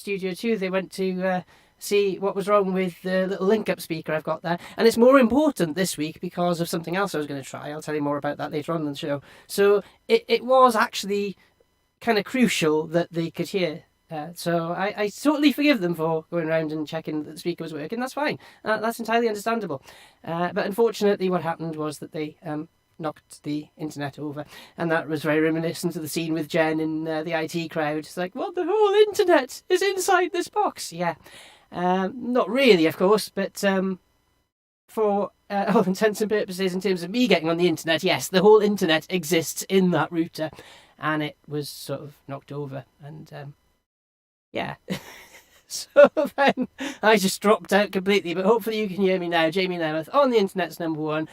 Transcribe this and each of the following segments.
Studio 2, they went to see what was wrong with the little link-up speaker I've got there. And it's more important this week because of something else I was going to try. I'll tell you more about that later on in the show. So it was actually kind of crucial that they could hear. So I totally forgive them for going around and checking that the speaker was working. That's fine. That's entirely understandable. But unfortunately, what happened was that they knocked the internet over, and that was very reminiscent of the scene with Jen in the IT crowd. It's like, well, the whole internet is inside this box. Yeah, not really, of course, but for all intents and purposes, in terms of me getting on the internet, yes, the whole internet exists in that router, and it was sort of knocked over, and yeah. So then I just dropped out completely, but hopefully you can hear me now. Jamie Nemeth on the internet's number one,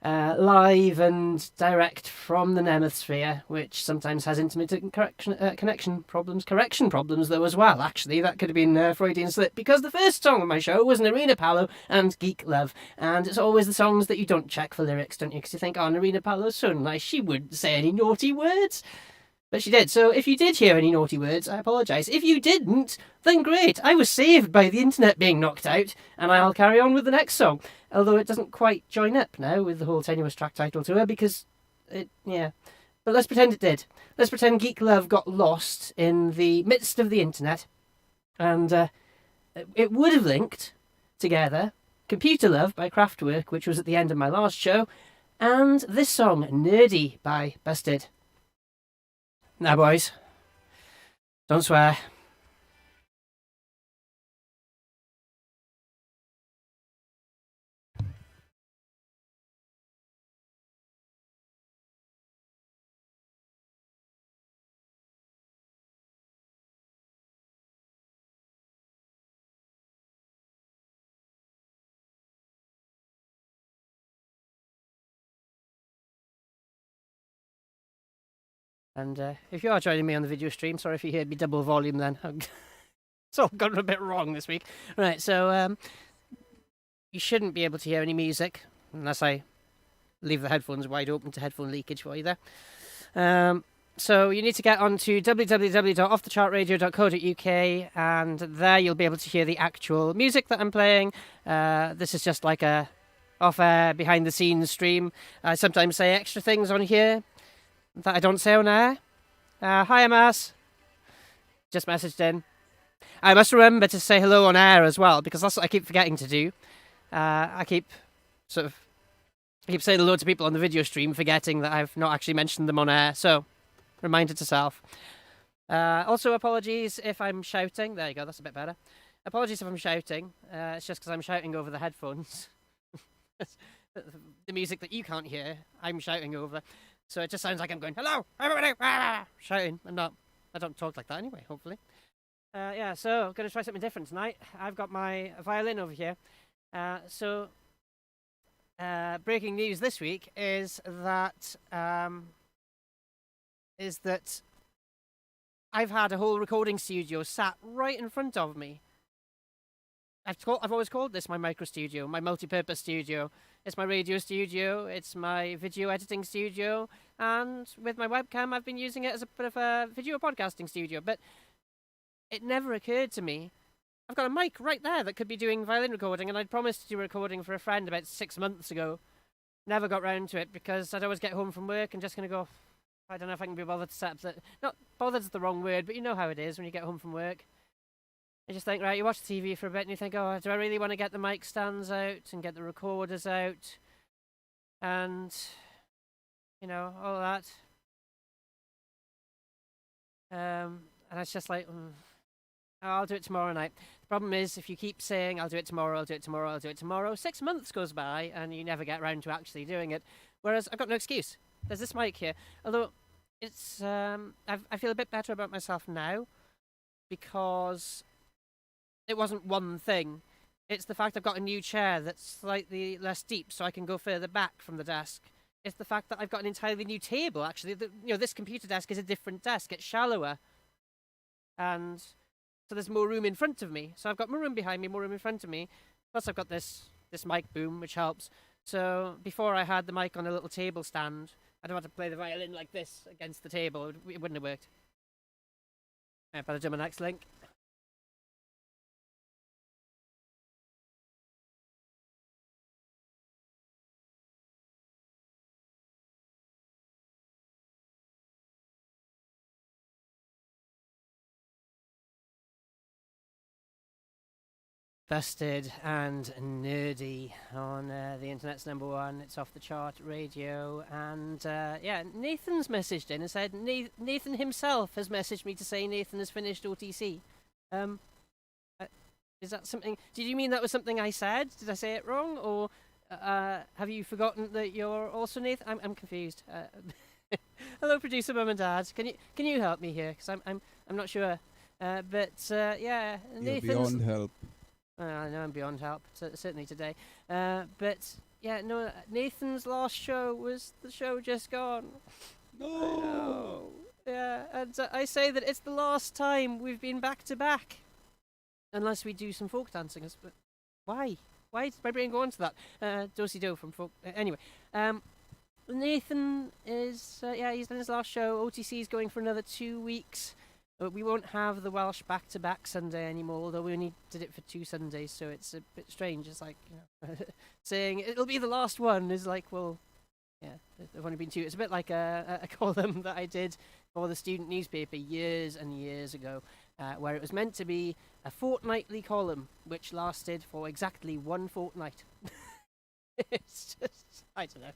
live and direct from the Nemeth sphere, which sometimes has intermittent correction problems though as well. Actually, that could have been a Freudian slip, because the first song on my show was Nerina Palo and Geek Love, and it's always the songs that you don't check for lyrics, don't you? Because you think, oh, Nerina Palo's so nice, she wouldn't say any naughty words. But she did. So if you did hear any naughty words, I apologise. If you didn't, then great. I was saved by the internet being knocked out, and I'll carry on with the next song. Although it doesn't quite join up now with the whole tenuous track title to her, because yeah. But let's pretend it did. Let's pretend Geek Love got lost in the midst of the internet, and it would have linked together Computer Love by Kraftwerk, which was at the end of my last show, and this song, Nerdy by Busted. Now, boys, don't swear. And if you are joining me on the video stream, sorry if you heard me double volume then. It's all gone a bit wrong this week. Right, so you shouldn't be able to hear any music unless I leave the headphones wide open to headphone leakage for you there. So you need to get onto www.offthechartradio.co.uk, and there you'll be able to hear the actual music that I'm playing. This is just like a off-air, behind-the-scenes stream. I sometimes say extra things on here that I don't say on air. Hi, MS. Just messaged in. I must remember to say hello on air as well, because that's what I keep forgetting to do. I keep saying hello to people on the video stream, forgetting that I've not actually mentioned them on air. So, reminder to self. Also, apologies if I'm shouting. There you go, that's a bit better. Apologies if I'm shouting. It's just because I'm shouting over the headphones. The music that you can't hear, I'm shouting over. So it just sounds like I'm going, hello, everybody, shouting. I don't talk like that anyway, hopefully. Yeah, so I'm going to try something different tonight. I've got my violin over here. Breaking news this week is that I've had a whole recording studio sat right in front of me. I've always called this my micro studio, my multi-purpose studio. It's my radio studio, it's my video editing studio, and with my webcam I've been using it as a bit of a video podcasting studio, but it never occurred to me. I've got a mic right there that could be doing violin recording, and I'd promised to do a recording for a friend about 6 months ago. Never got round to it because I'd always get home from work and just going to go, I don't know if I can be bothered to set up that. Not bothered's the wrong word, but you know how it is when you get home from work. You just think, right, you watch TV for a bit and you think, oh, do I really want to get the mic stands out and get the recorders out and, you know, all that. And it's just like, I'll do it tomorrow night. The problem is, if you keep saying, I'll do it tomorrow, I'll do it tomorrow, I'll do it tomorrow, 6 months goes by and you never get around to actually doing it. Whereas I've got no excuse. There's this mic here. Although, it's, I feel a bit better about myself now because it wasn't one thing. It's the fact I've got a new chair that's slightly less deep so I can go further back from the desk. It's the fact that I've got an entirely new table, actually. This computer desk is a different desk. It's shallower. And so there's more room in front of me. So I've got more room behind me, more room in front of me. Plus I've got this mic boom, which helps. So before I had the mic on a little table stand, I don't want to play the violin like this against the table. It wouldn't have worked. I better do my next link. Busted and nerdy on the internet's number one. It's off the chart radio, and yeah, Nathan's messaged in and said Nathan himself has messaged me to say Nathan has finished OTC. Uh, is that something? Did you mean that was something I said? Did I say it wrong, or have you forgotten that you're also Nathan? I'm confused. Hello, producer mum and dad. Can you help me here? Because I'm not sure. But yeah, Nathan's beyond help. I know I'm beyond help, certainly today. But yeah, no, Nathan's last show was the show just gone. No. Yeah, and I say that it's the last time we've been back to back, unless we do some folk dancing. But why? Why did my brain go on to that? Do do from folk. Anyway, Nathan is he's done his last show. OTC is going for another 2 weeks. We won't have the Welsh back-to-back Sunday anymore, although we only did it for 2 Sundays, so it's a bit strange. It's like, saying it'll be the last one is like, well, yeah, there've only been 2. It's a bit like a column that I did for the student newspaper years and years ago, where it was meant to be a fortnightly column, which lasted for exactly 1 fortnight. It's just, I don't know.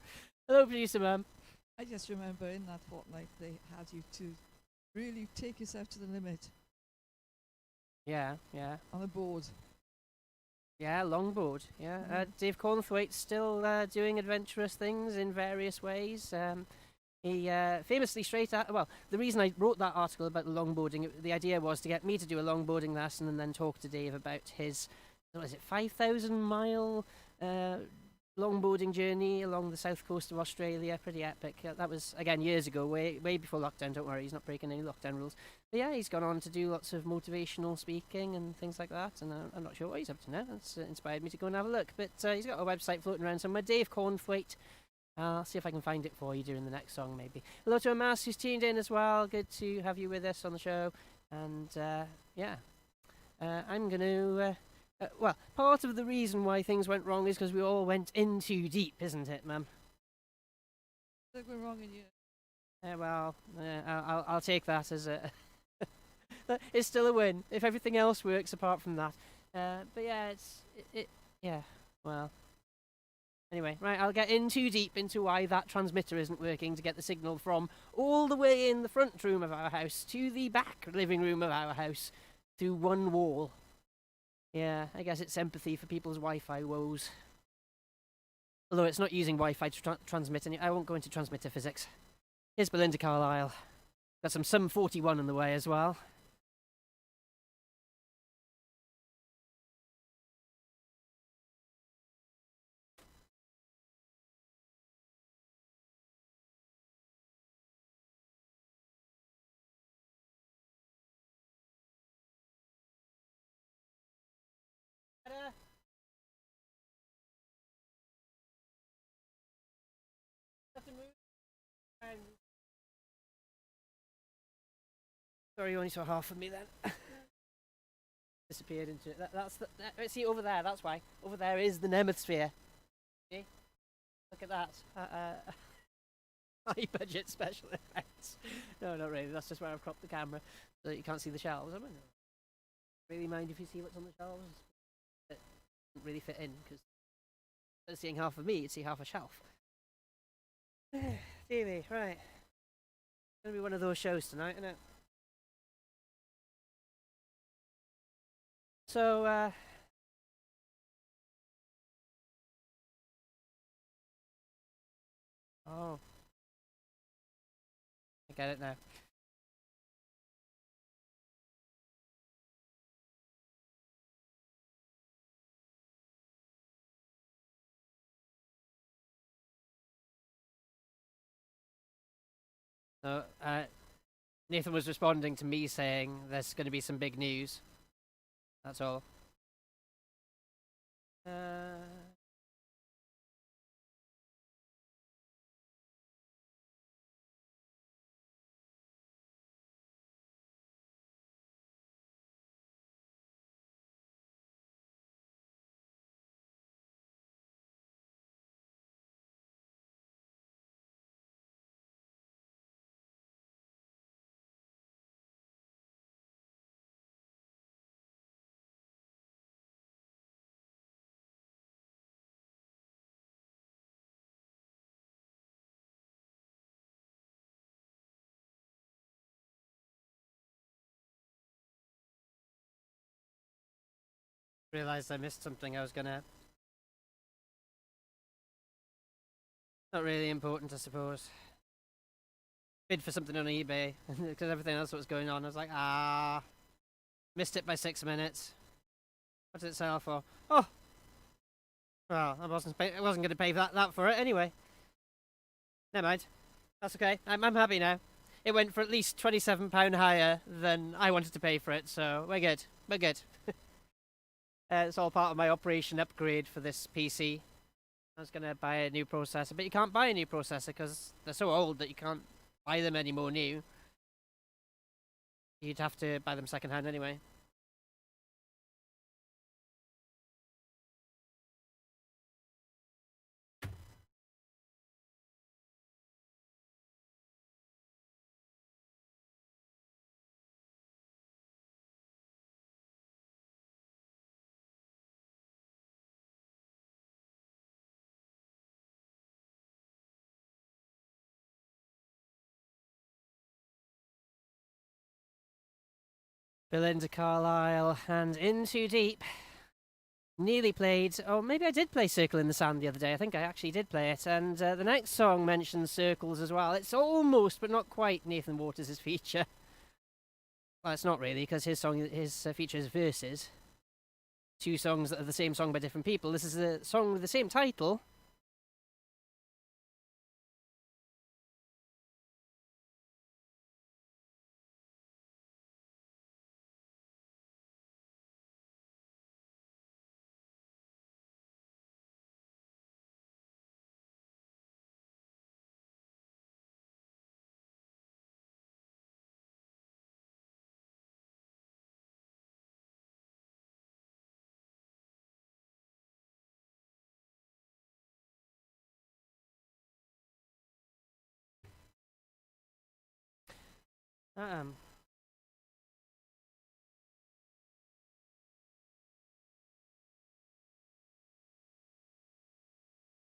Hello, producer mum. I just remember in that fortnight they had you to really take yourself to the limit. Yeah. On a board. Yeah, longboard. Yeah, Dave Cornthwaite's still doing adventurous things in various ways. He famously the reason I wrote that article about the longboarding, the idea was to get me to do a longboarding lesson and then talk to Dave about his, 5,000 mile longboarding journey along the south coast of Australia. Pretty epic. That was, again, years ago, way before lockdown. Don't worry, he's not breaking any lockdown rules. But yeah, he's gone on to do lots of motivational speaking and things like that, and I'm not sure what he's up to now. That's inspired me to go and have a look. But he's got a website floating around somewhere, Dave Cornthwaite. I'll see if I can find it for you during the next song, maybe. Hello to Amas, who's tuned in as well. Good to have you with us on the show. And I'm going to... part of the reason why things went wrong is because we all went in too deep, isn't it, Mum? I think we're wrong in you. I'll take that as a... it's still a win, if everything else works apart from that. But yeah, Anyway, right, I'll get in too deep into why that transmitter isn't working to get the signal from all the way in the front room of our house to the back living room of our house through one wall. Yeah, I guess it's empathy for people's Wi-Fi woes. Although it's not using Wi-Fi to transmit any... I won't go into transmitter physics. Here's Belinda Carlisle. Got some Sum 41 in the way as well. Sorry, you only saw half of me then. Disappeared into it. See over there. That's why. Over there is the Nemosphere. See? Look at that. High budget special effects. No, not really. That's just where I've cropped the camera so that you can't see the shelves. I don't really mind if you see what's on the shelves. It doesn't really fit in because instead of seeing half of me, you'd see half a shelf. Dear, right. It's gonna be one of those shows tonight, isn't it? So, oh. I get it now. So, Nathan was responding to me saying there's going to be some big news. That's all. Realised I missed something I was gonna... Not really important, I suppose. Bid for something on eBay, because everything else that was going on, I was like, missed it by 6 minutes. What did it sell for? Oh! Well, I wasn't going to pay that for it anyway. Never mind. That's okay. I'm happy now. It went for at least £27 higher than I wanted to pay for it, so we're good. We're good. It's all part of my operation upgrade for this PC. I was going to buy a new processor, but you can't buy a new processor because they're so old that you can't buy them anymore new. You'd have to buy them second hand anyway. Belinda Carlisle and In Too Deep. Nearly played, oh maybe I did play Circle in the Sand the other day. I think I actually did play it. And the next song mentions circles as well. It's almost, but not quite, Nathan Waters' feature. Well, it's not really, because his feature is verses. Two songs that are the same song by different people. This is a song with the same title.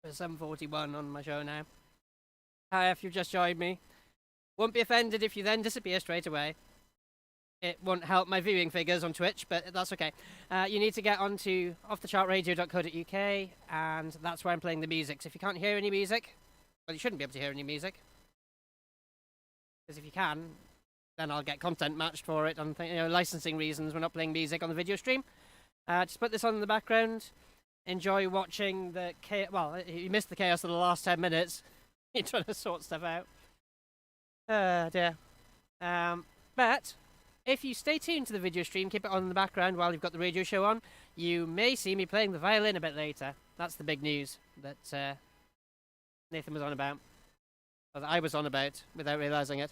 There's 7:41 on my show now. Hi, if you've just joined me. Won't be offended if you then disappear straight away. It won't help my viewing figures on Twitch, but that's okay. You need to get onto offthechartradio.co.uk, and that's where I'm playing the music. So if you can't hear any music, well, you shouldn't be able to hear any music. Because if you can, then I'll get content matched for it on licensing reasons. We're not playing music on the video stream. Just put this on in the background. Enjoy watching the chaos. Well, you missed the chaos of the last 10 minutes. You're trying to sort stuff out. Dear. But if you stay tuned to the video stream, keep it on in the background while you've got the radio show on, you may see me playing the violin a bit later. That's the big news that Nathan was on about. Or that I was on about without realising it.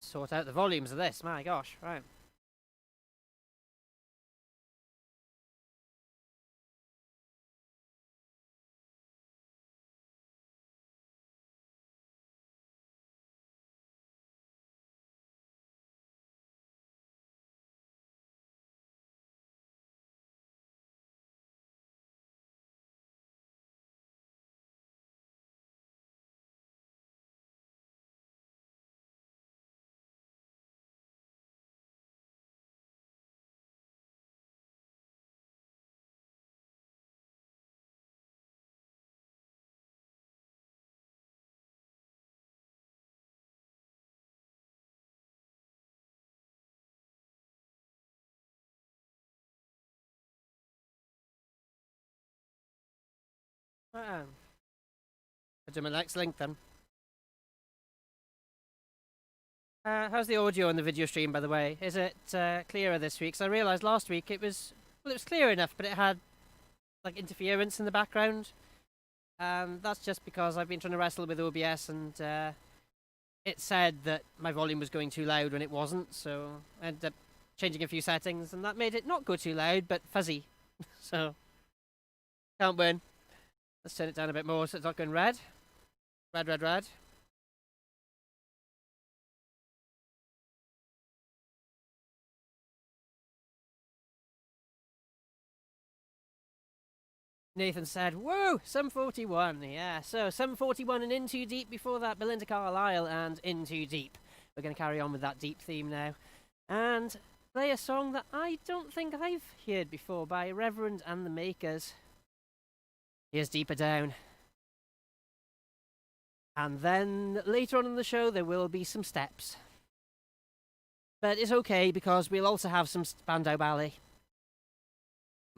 Sort out the volumes of this, my gosh, right. I'll do my next link then. How's the audio on the video stream, by the way? Is it clearer this week? Because I realised last week it was clear enough, but it had like interference in the background. And that's just because I've been trying to wrestle with OBS, and it said that my volume was going too loud when it wasn't, so I ended up changing a few settings, and that made it not go too loud, but fuzzy. So, can't win. Let's turn it down a bit more so it's not going red. Red, red, red. Nathan said, whoa, 7:41. Yeah, so 7:41 and In Too Deep. Before that, Belinda Carlisle and In Too Deep. We're going to carry on with that deep theme now. And play a song that I don't think I've heard before by Reverend and the Makers. Here's Deeper Down. And then later on in the show, there will be some steps. But it's okay because we'll also have some Spandau Ballet.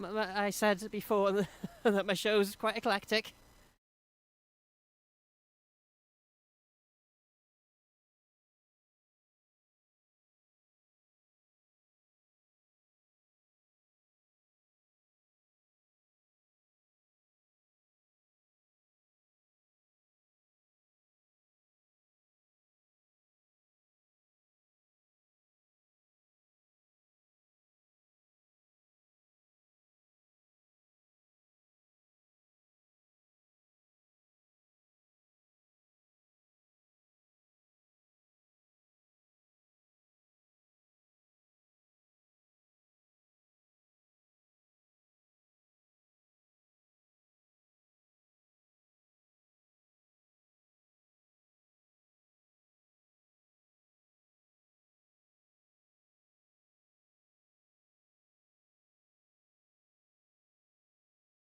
I said before that my show's quite eclectic.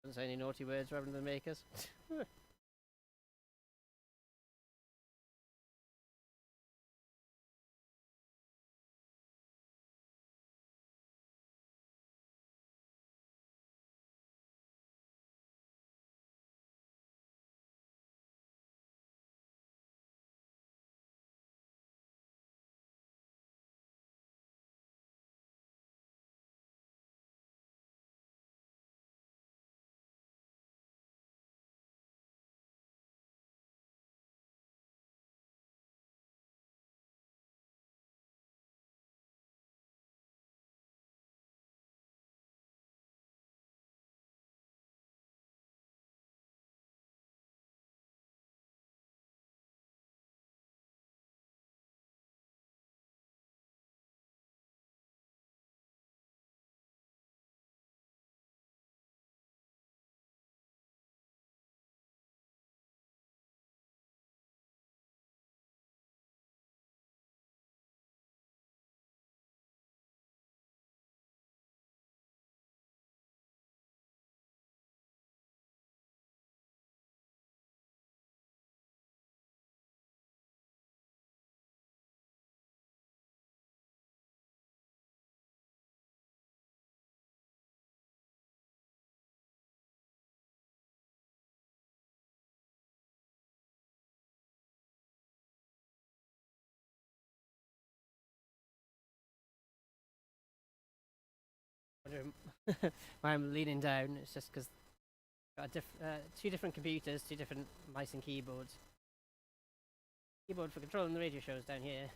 Don't say any naughty words, Reverend and the Makers. Why I'm leaning down, it's just because I've got two different computers, two different mice and keyboards. Keyboard for controlling the radio shows down here.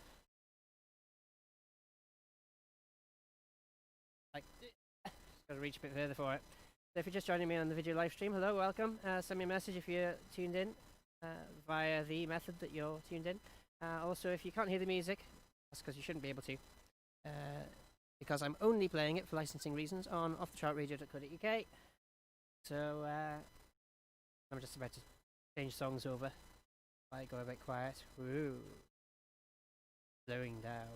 Like, just gotta reach a bit further for it. So if you're just joining me on the video live stream, hello, welcome. Send me a message if you're tuned in via the method that you're tuned in. Also, if you can't hear the music, that's because you shouldn't be able to. Because I'm only playing it for licensing reasons on offthechartradio.co.uk. So I'm just about to change songs over. I go a bit quiet. Woo. Slowing down.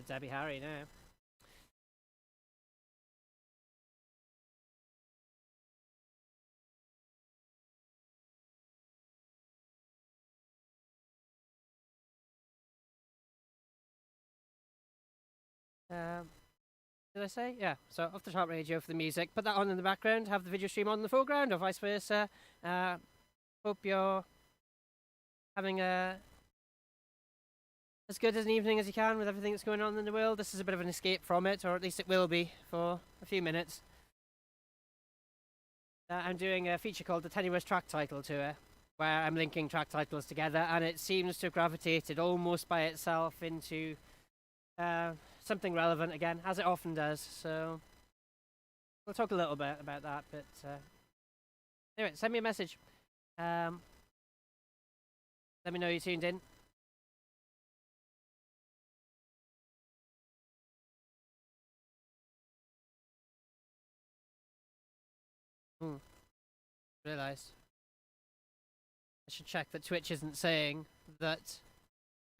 Debbie Harry now. Did I say? Yeah, so off the chart radio for the music. Put that on in the background, have the video stream on in the foreground, or vice versa. Hope you're having as good an evening as you can with everything that's going on in the world. This is a bit of an escape from it, or at least it will be for a few minutes. I'm doing a feature called the Tenuous Track Title Tour, where I'm linking track titles together, and it seems to have gravitated almost by itself into something relevant again, as it often does. So we'll talk a little bit about that. But anyway, send me a message. Let me know you tuned in. Realised I should check that Twitch isn't saying that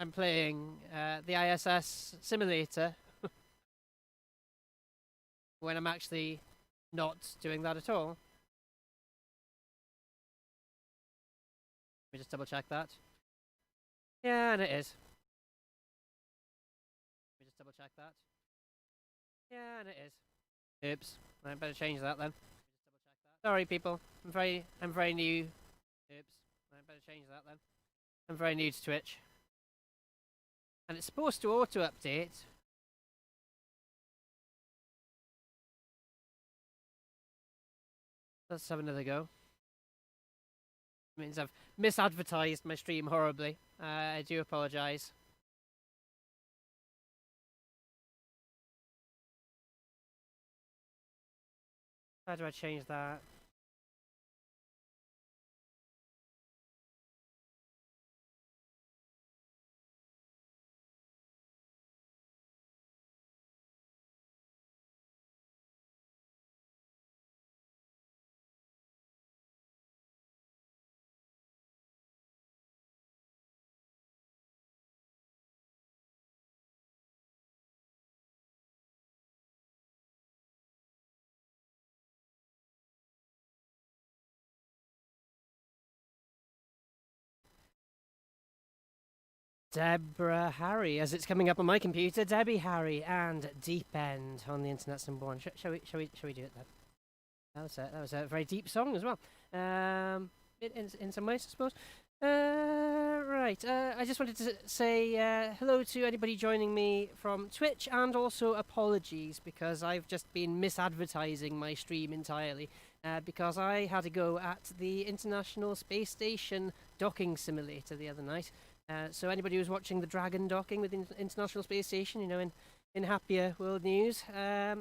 I'm playing the ISS simulator when I'm actually not doing that at all. Let me just double check that. Yeah, and it is. Let me just double check that. Yeah, and it is. Oops. I better change that then. Sorry, people. I'm very new. Oops. I better change that then. I'm very new to Twitch. And it's supposed to auto-update. Let's have another go. It means I've misadvertised my stream horribly. I do apologise. How do I change that? Deborah Harry, as it's coming up on my computer. Debbie Harry and Deep End on the Internet's number one. Shall we do it then? That was a very deep song as well. In some ways, I suppose. Right. I just wanted to say hello to anybody joining me from Twitch, and also apologies because I've just been misadvertising my stream entirely. Because I had a go at the International Space Station docking simulator the other night. So anybody who's watching the Dragon docking with the International Space Station, you know, in happier world news, that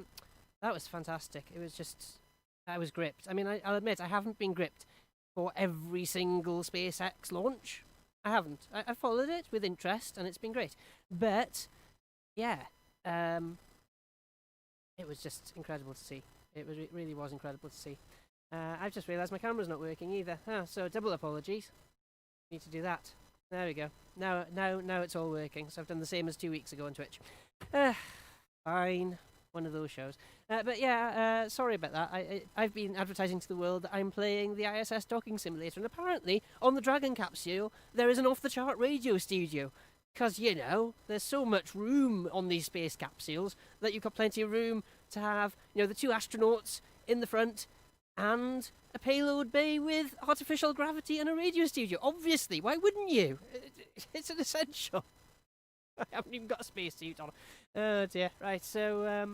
was fantastic. It was just, I was gripped. I mean, I'll admit, I haven't been gripped for every single SpaceX launch. I haven't. I followed it with interest, and it's been great. But, yeah, it was just incredible to see. It really was incredible to see. I've just realised my camera's not working either. So double apologies. Need to do that. There we go. Now it's all working. So I've done the same as 2 weeks ago on Twitch. Fine. One of those shows. But yeah, sorry about that. I've been advertising to the world that I'm playing the ISS docking simulator, and apparently on the Dragon capsule there is an off-the-chart radio studio. Because, you know, there's so much room on these space capsules that you've got plenty of room to have, you know, the 2 astronauts in the front and a payload bay with artificial gravity and a radio studio. Obviously, why wouldn't you? It's an essential. I haven't even got a spacesuit on. Oh dear. Right, so,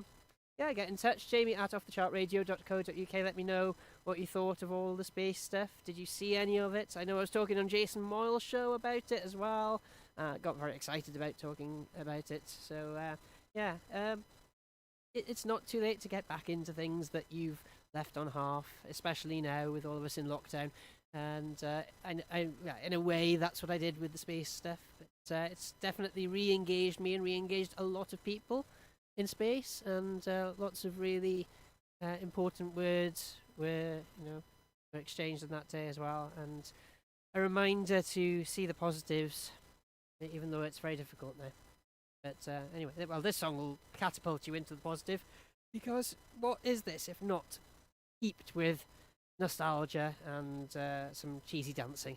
yeah, get in touch. Jamie at offthechartradio.co.uk. Let me know what you thought of all the space stuff. Did you see any of it? I know I was talking on Jason Moyle's show about it as well. Got very excited about talking about it. So, yeah, it's not too late to get back into things that you've left on half, especially now with all of us in lockdown. And yeah, in a way, that's what I did with the space stuff. But it's definitely re-engaged me and re-engaged a lot of people in space, and lots of really important words were exchanged on that day as well, and a reminder to see the positives, even though it's very difficult now. But anyway, well, this song will catapult you into the positive, because what is this if not heaped with nostalgia and some cheesy dancing?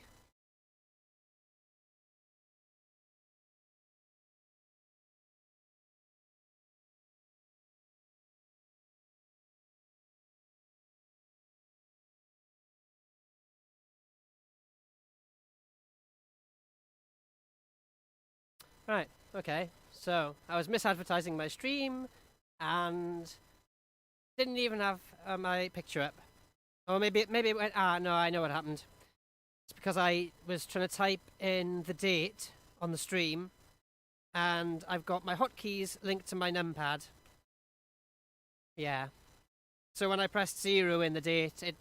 Right, okay, so I was misadvertising my stream and didn't even have my picture up. Or maybe it went, no, I know what happened. It's because I was trying to type in the date on the stream, and I've got my hotkeys linked to my numpad. Yeah. So when I pressed 0 in the date, it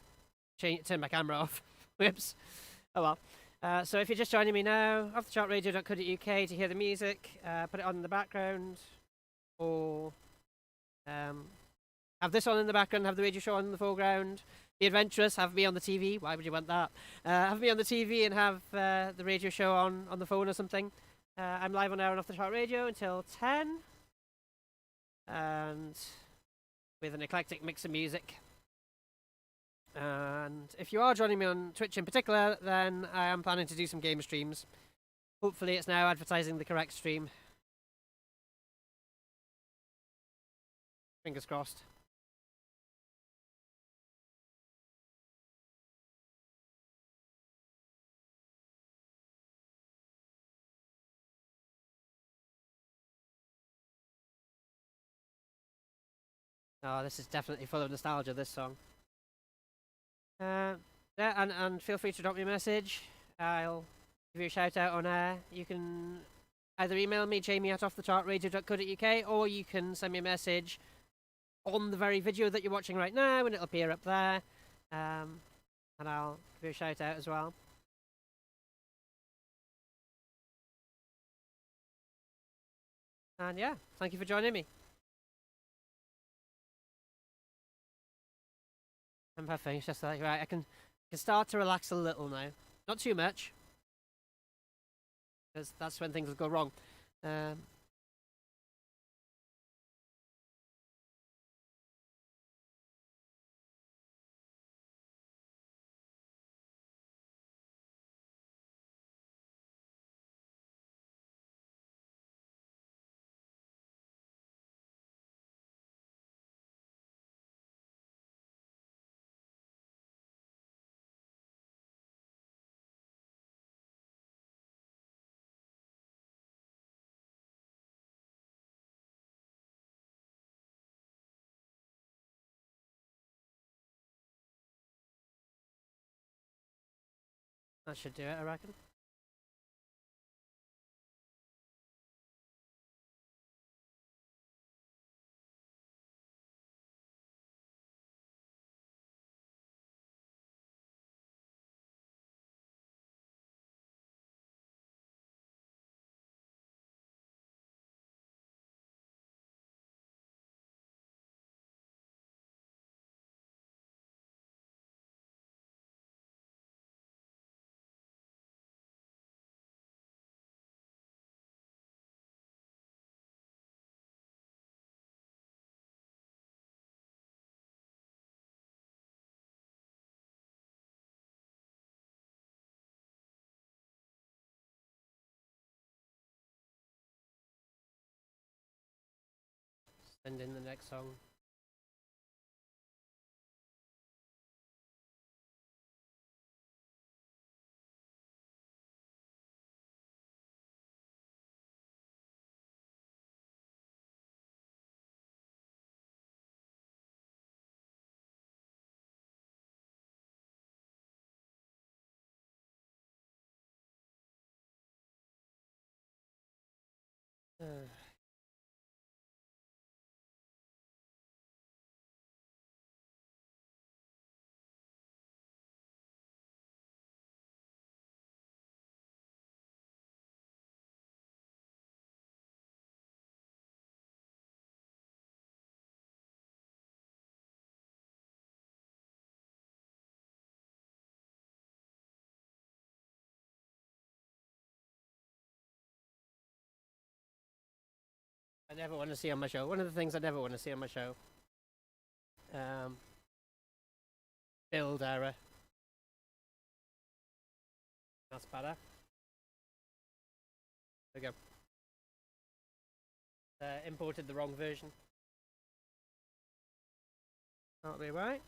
turned my camera off. Whoops. Oh well. So if you're just joining me now, offthechartradio.co.uk to hear the music, put it on in the background, or have this on in the background, have the radio show on in the foreground. The Adventurous, have me on the TV. Why would you want that? Have me on the TV and have the radio show on the phone or something. I'm live on air on Off the Chart Radio until 10. And with an eclectic mix of music. And if you are joining me on Twitch in particular, then I am planning to do some game streams. Hopefully it's now advertising the correct stream. Fingers crossed. Oh, this is definitely full of nostalgia, this song. Yeah, and feel free to drop me a message. I'll give you a shout out on air. You can either email me, jamie@offthechartradio.co.uk, or you can send me a message on the very video that you're watching right now, and it'll appear up there. And I'll give you a shout out as well. And yeah, thank you for joining me. I'm perfect. It's just like, right, I can start to relax a little now. Not too much. Because that's when things will go wrong. That should do it, I reckon. Send in the next song. I never want to see on my show. One of the things I never want to see on my show. Build error. That's better. There we go. Imported the wrong version. That'll be right.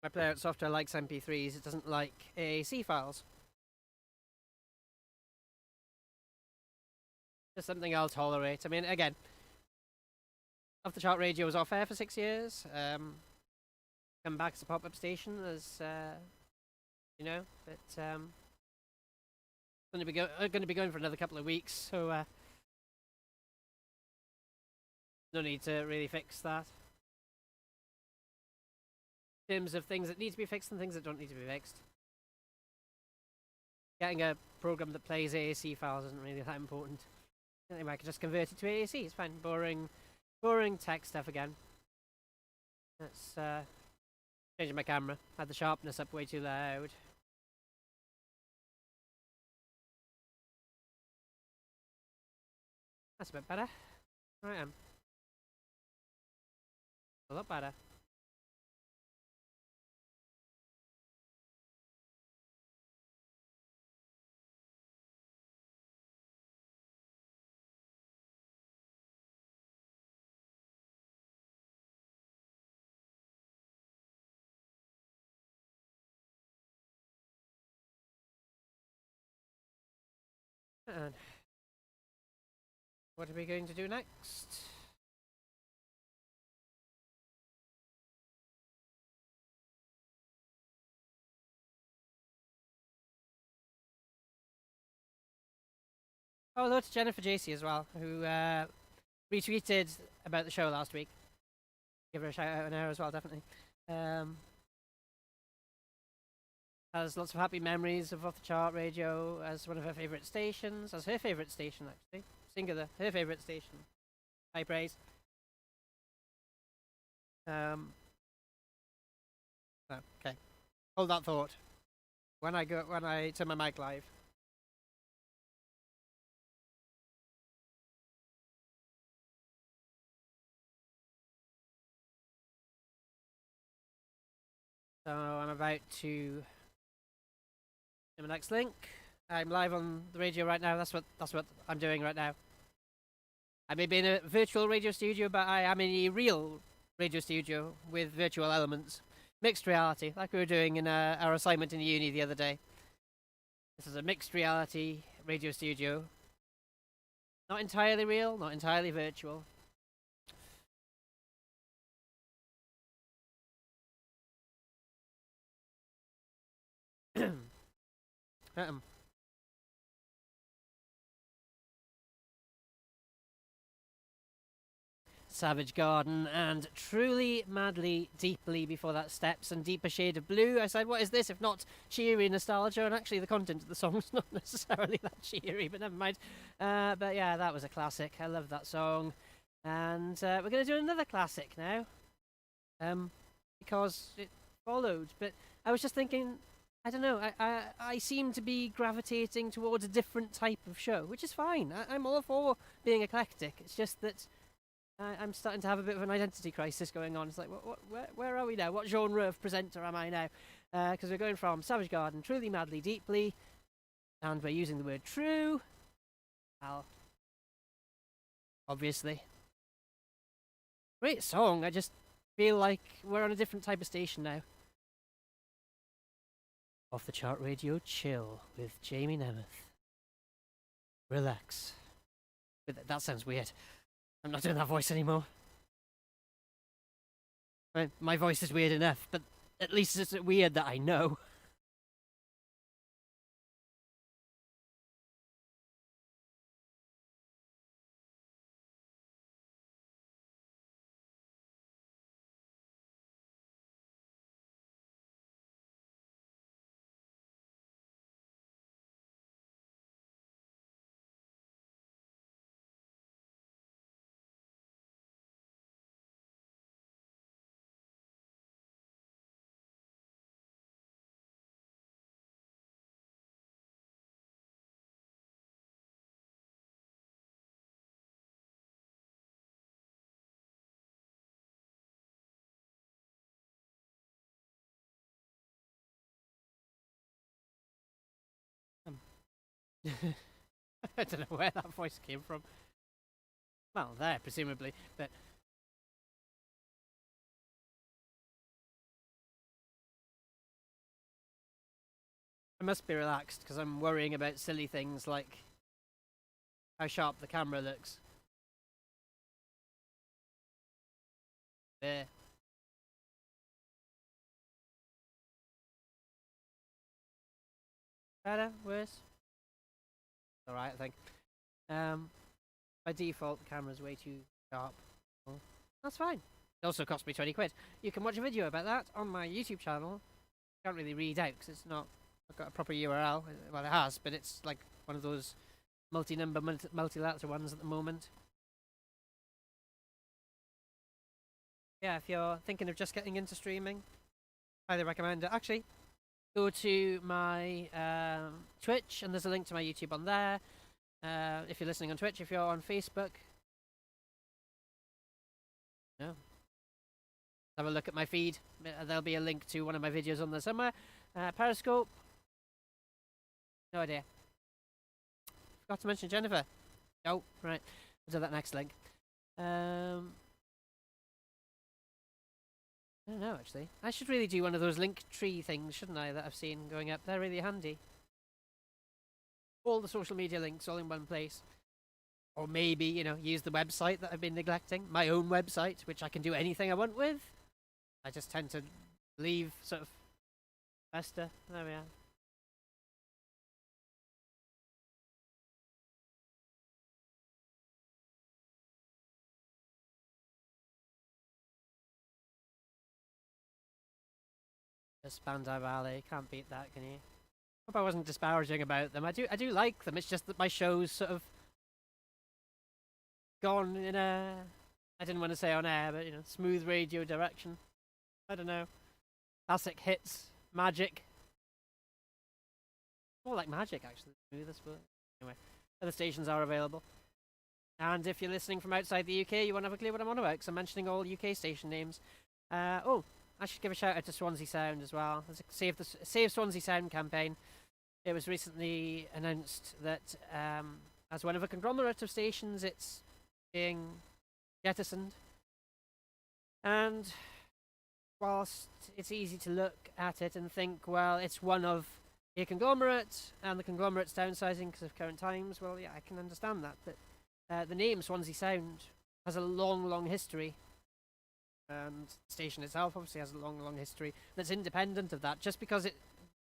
My playout software likes MP3s, it doesn't like AAC files. Just something I'll tolerate. I mean, again, Off the Chart Radio was off air for 6 years. Come back as a pop-up station as, you know, but going to be going for another couple of weeks, so no need to really fix that. in terms of things that need to be fixed and things that don't need to be fixed. Getting a program that plays AAC files isn't really that important. Anyway, I can just convert it to AAC. It's fine. Boring tech stuff again. That's changing my camera. Had the sharpness up way too loud. That's a bit better. I am. A lot better. And what are we going to do next? Oh, hello to Jennifer JC as well, who retweeted about the show last week. Give her a shout out now as well, definitely. Has lots of happy memories of Off the Chart Radio as one of her favourite stations, as her favourite station actually. Singular, her favourite station. High praise. Oh, okay. Hold that thought. When I turn my mic live. So I'm about to do my next link. I'm live on the radio right now. That's what I'm doing right now. I may be in a virtual radio studio, but I am in a real radio studio with virtual elements. Mixed reality, like we were doing in our assignment in uni the other day. This is a mixed reality radio studio. Not entirely real, not entirely virtual. Savage Garden and Truly, Madly, Deeply before that, Steps and Deeper Shade of Blue. I said, what is this if not cheery nostalgia? And actually the content of the song's not necessarily that cheery, but never mind. But yeah, that was a classic. I love that song. And we're going to do another classic now. Because it followed. But I was just thinking, I don't know, I seem to be gravitating towards a different type of show, which is fine. I'm all for being eclectic. It's just that I'm starting to have a bit of an identity crisis going on. It's like, where are we now? What genre of presenter am I now? Because we're going from Savage Garden, Truly, Madly, Deeply, and we're using the word true. Obviously. Great song, I just feel like we're on a different type of station now. Off the Chart Radio Chill with Jamie Nemeth. Relax. That sounds weird. I'm not doing that voice anymore. My voice is weird enough, but at least it's weird that I know. I don't know where that voice came from. Well, there, presumably, but... I must be relaxed, because I'm worrying about silly things like how sharp the camera looks. There. Better? Worse? Alright, I think. By default, the camera's way too sharp. Well, that's fine. It also cost me 20 quid. You can watch a video about that on my YouTube channel. Can't really read out because it's not. I've got a proper URL. Well, it has, but it's like one of those multi-number, multilateral ones at the moment. Yeah, if you're thinking of just getting into streaming, highly recommend it. Actually, go to my Twitch, and there's a link to my YouTube on there. If you're listening on Twitch, if you're on Facebook, no. Have a look at my feed. There'll be a link to one of my videos on there somewhere. Periscope. No idea. Forgot to mention Jennifer. Oh, right. I'll do that next link. I don't know, actually. I should really do one of those link tree things, shouldn't I, that I've seen going up. They're really handy. All the social media links all in one place. Or maybe, you know, use the website that I've been neglecting. My own website, which I can do anything I want with. I just tend to leave sort of fester. There we are. The Spandau Ballet, can't beat that, can you? Hope I wasn't disparaging about them. I do like them. It's just that my show's sort of gone in a, I didn't want to say on air, but you know, smooth radio direction. I don't know. Classic hits, magic. More like magic, actually. Smoothest, but anyway, other stations are available. And if you're listening from outside the UK, you won't have a clue what I'm on about, because I'm mentioning all UK station names. Oh, I should give a shout out to Swansea Sound as well. There's a Save Swansea Sound campaign. It was recently announced that as one of a conglomerate of stations, it's being jettisoned. And whilst it's easy to look at it and think, well, it's one of a conglomerate, and the conglomerate's downsizing because of current times, well, yeah, I can understand that. But the name Swansea Sound has a long, long history. And the station itself obviously has a long, long history that's independent of that. Just because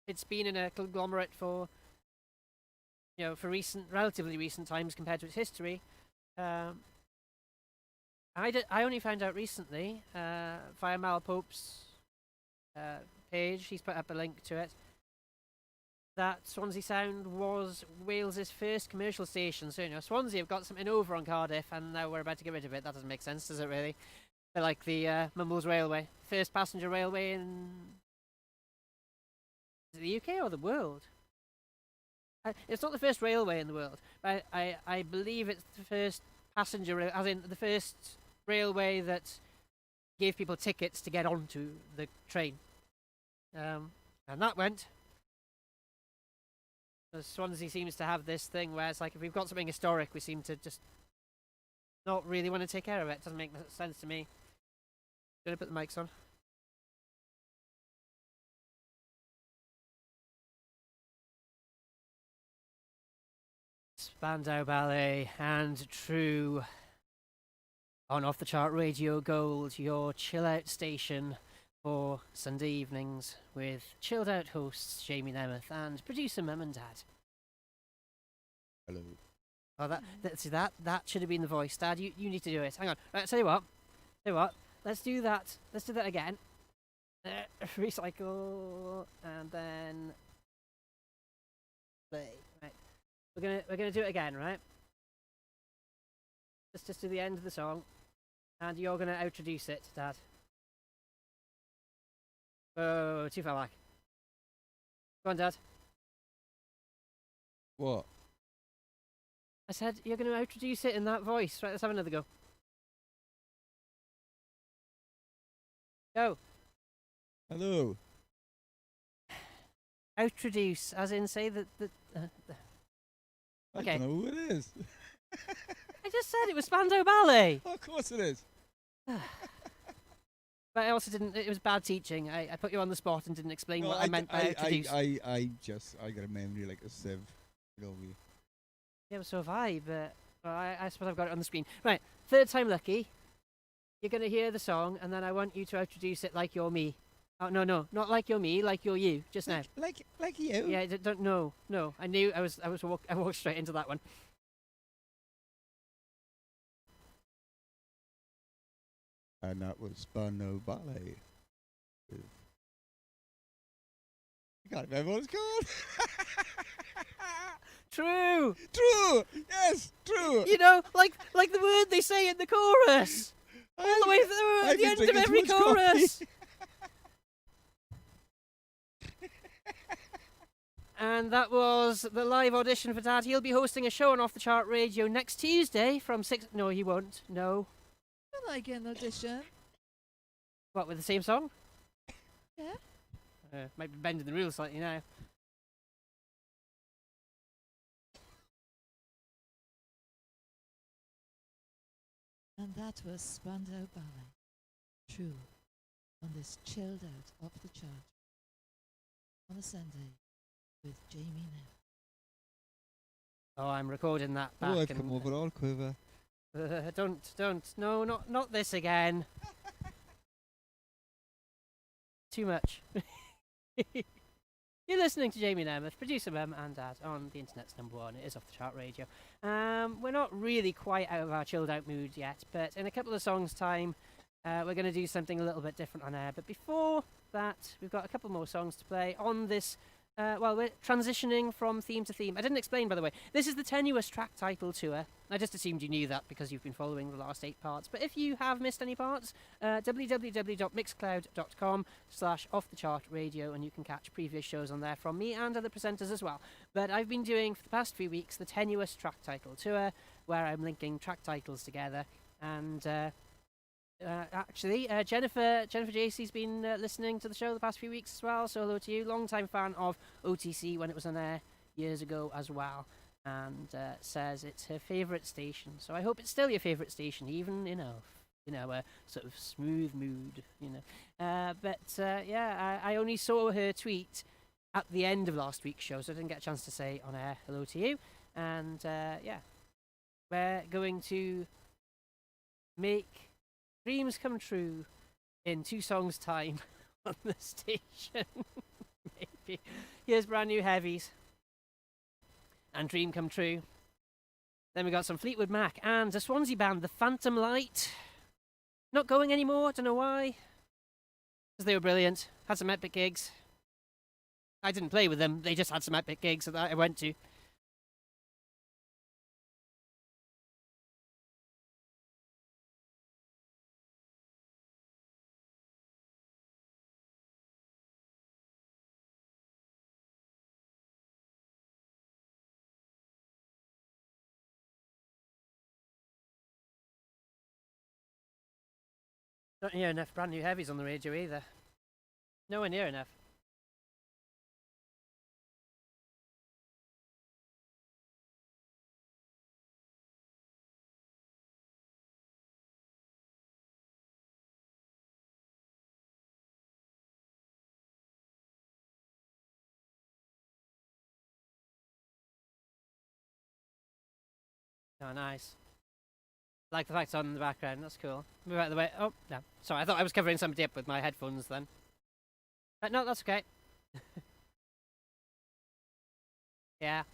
it's been in a conglomerate for, you know, for relatively recent times compared to its history. I only found out recently via Mal Pope's page. He's put up a link to it. That Swansea Sound was Wales's first commercial station. So, you know, Swansea have got something over on Cardiff, and now we're about to get rid of it. That doesn't make sense, does it really? They're like the Mumbles Railway, first passenger railway in the UK or the world. It's not the first railway in the world, but I believe it's the first passenger, as in the first railway that gave people tickets to get onto the train. And that went. Swansea seems to have this thing where it's like if we've got something historic, we seem to just not really want to take care of it. Doesn't make sense to me. Gonna put the mics on. Spandau Ballet and True on Off the Chart Radio Gold, your chill out station for Sunday evenings with chilled out hosts Jamie Nemeth and producer Mum and Dad. Hello. Oh, that should have been the voice, Dad. You need to do it. Hang on. Right, tell you what. Let's do that. Let's do that again. Recycle and then play. Right. We're gonna do it again, right? Let's just do the end of the song, and you're gonna introduce it, Dad. Oh, too far back. Go on, Dad. What? I said you're gonna introduce it in that voice. Right, let's have another go. Go. Hello. Introduce, as in say that. Okay. I don't know who it is. I just said it was Spandau Ballet. Oh, of course it is. But I also didn't. It was bad teaching. I put you on the spot and didn't explain No, what I meant by introduce. I got a memory like a sieve. You know me. Yeah, so have I. But well, I suppose I've got it on the screen. Right, third time lucky. You're gonna hear the song, and then I want you to introduce it like you're me. Oh no, not like you're me, like you're you. Just now. Like you. Yeah, don't no. I knew I walked straight into that one. And that was Spandau Ballet. With... You can't remember what it's called. True. True. Yes, true. You know, like the word they say in the chorus. All the way through at the end of every chorus. And that was the live audition for Dad. He'll be hosting a show on Off the Chart Radio next Tuesday from 6... No, he won't. No. I like an audition. What, with the same song? Yeah. Might be bending the rules slightly now. And that was Spandau Ballet. True. On this chilled out Off the Chart. On a Sunday with Jamie Neff. Oh, I'm recording that back. Oh, I've come over all quiver. Don't. No, not this again. Too much. You're listening to Jamie Nemeth, producer Mum and Dad on the internet's #1. It is Off the Chart Radio. We're not really quite out of our chilled out mood yet, but in a couple of songs' time, we're going to do something a little bit different on air. But before that, we've got a couple more songs to play on this. Well, we're transitioning from theme to theme. I didn't explain, by the way. This is the Tenuous track title tour. I just assumed you knew that because you've been following the last 8 parts. But if you have missed any parts, www.mixcloud.com/offthechartradio, and you can catch previous shows on there from me and other presenters as well. But I've been doing, for the past few weeks, the Tenuous track title tour, where I'm linking track titles together. And actually, Jennifer JC's been listening to the show the past few weeks as well, so hello to you. Long-time fan of OTC when it was on air years ago as well, and says it's her favourite station. So I hope it's still your favourite station, even in a sort of smooth mood, you know. Yeah, I only saw her tweet at the end of last week's show, so I didn't get a chance to say on air hello to you. And yeah, we're going to make dreams come true in 2 songs' time on the station. Maybe. Here's Brand New Heavies and Dream Come True. Then we got some Fleetwood Mac and a Swansea band, The Phantom Light. Not going anymore, don't know why. Because they were brilliant. Had some epic gigs. I didn't play with them, they just had some epic gigs that I went to. Don't hear enough Brand New Heavies on the radio either. Nowhere near enough. Oh, nice. Like the fact it's on in the background, that's cool. Move out of the way. Oh, no. Sorry, I thought I was covering somebody up with my headphones then. No, that's okay. Yeah.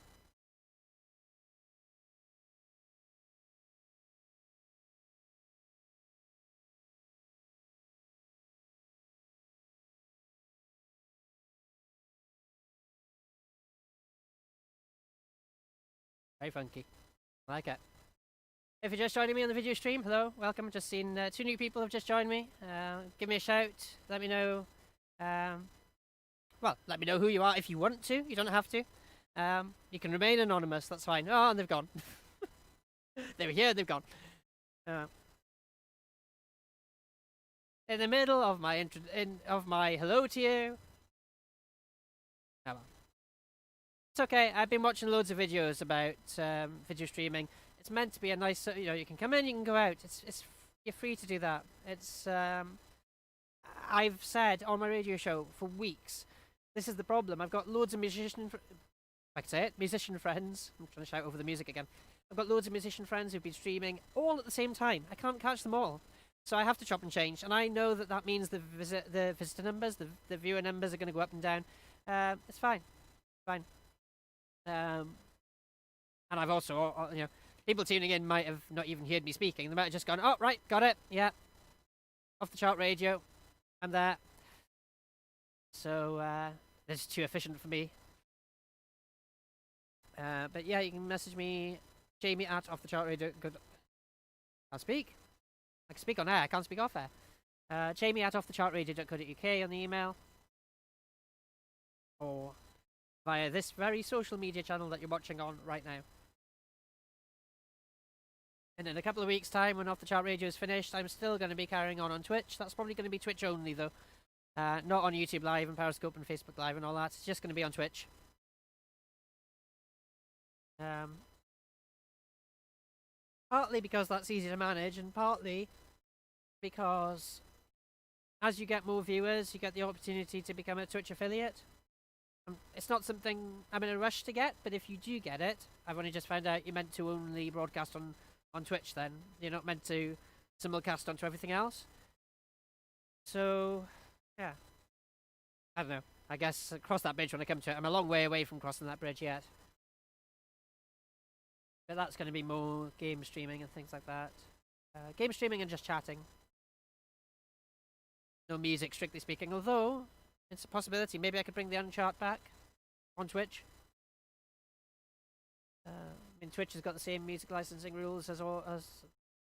Very funky. I like it. If you're just joining me on the video stream, hello, welcome. Just seen 2 new people have just joined me. Give me a shout. Let me know. Well, let me know who you are if you want to. You don't have to. You can remain anonymous. That's fine. Oh, and they've gone. They were here. They've gone. In the middle of my my hello to you. Oh, well. It's okay. I've been watching loads of videos about video streaming. It's meant to be a nice, you can come in, you can go out. You're free to do that. It's I've said on my radio show for weeks, this is the problem. I've got loads of musician friends. I'm trying to shout over the music again. I've got loads of musician friends who've been streaming all at the same time. I can't catch them all, so I have to chop and change. And I know that means the visitor numbers, the viewer numbers are going to go up and down. It's fine, fine. And I've also, people tuning in might have not even heard me speaking. They might have just gone, oh, right, got it, yeah. Off the Chart Radio. I'm there. So this is too efficient for me. But yeah, you can message me, Jamie at Off the Chart Radio. Good. I'll speak. I can speak on air. I can't speak off air. Jamie at offthechartradio.co.uk on the email, or via this very social media channel that you're watching on right now. And in a couple of weeks' time, when Off the Chart Radio is finished, I'm still going to be carrying on Twitch. That's probably going to be Twitch only, though. Not on YouTube Live and Periscope and Facebook Live and all that. It's just going to be on Twitch. Partly because that's easy to manage, and partly because as you get more viewers, you get the opportunity to become a Twitch affiliate. It's not something I'm in a rush to get, but if you do get it, I've only just found out you're meant to only broadcast on Twitch then. You're not meant to simulcast onto everything else. So, yeah. I don't know. I guess cross that bridge when I come to it. I'm a long way away from crossing that bridge yet. But that's going to be more game streaming and things like that. Game streaming and just chatting. No music, strictly speaking. Although, it's a possibility. Maybe I could bring the Unchart back on Twitch. I mean, Twitch has got the same music licensing rules as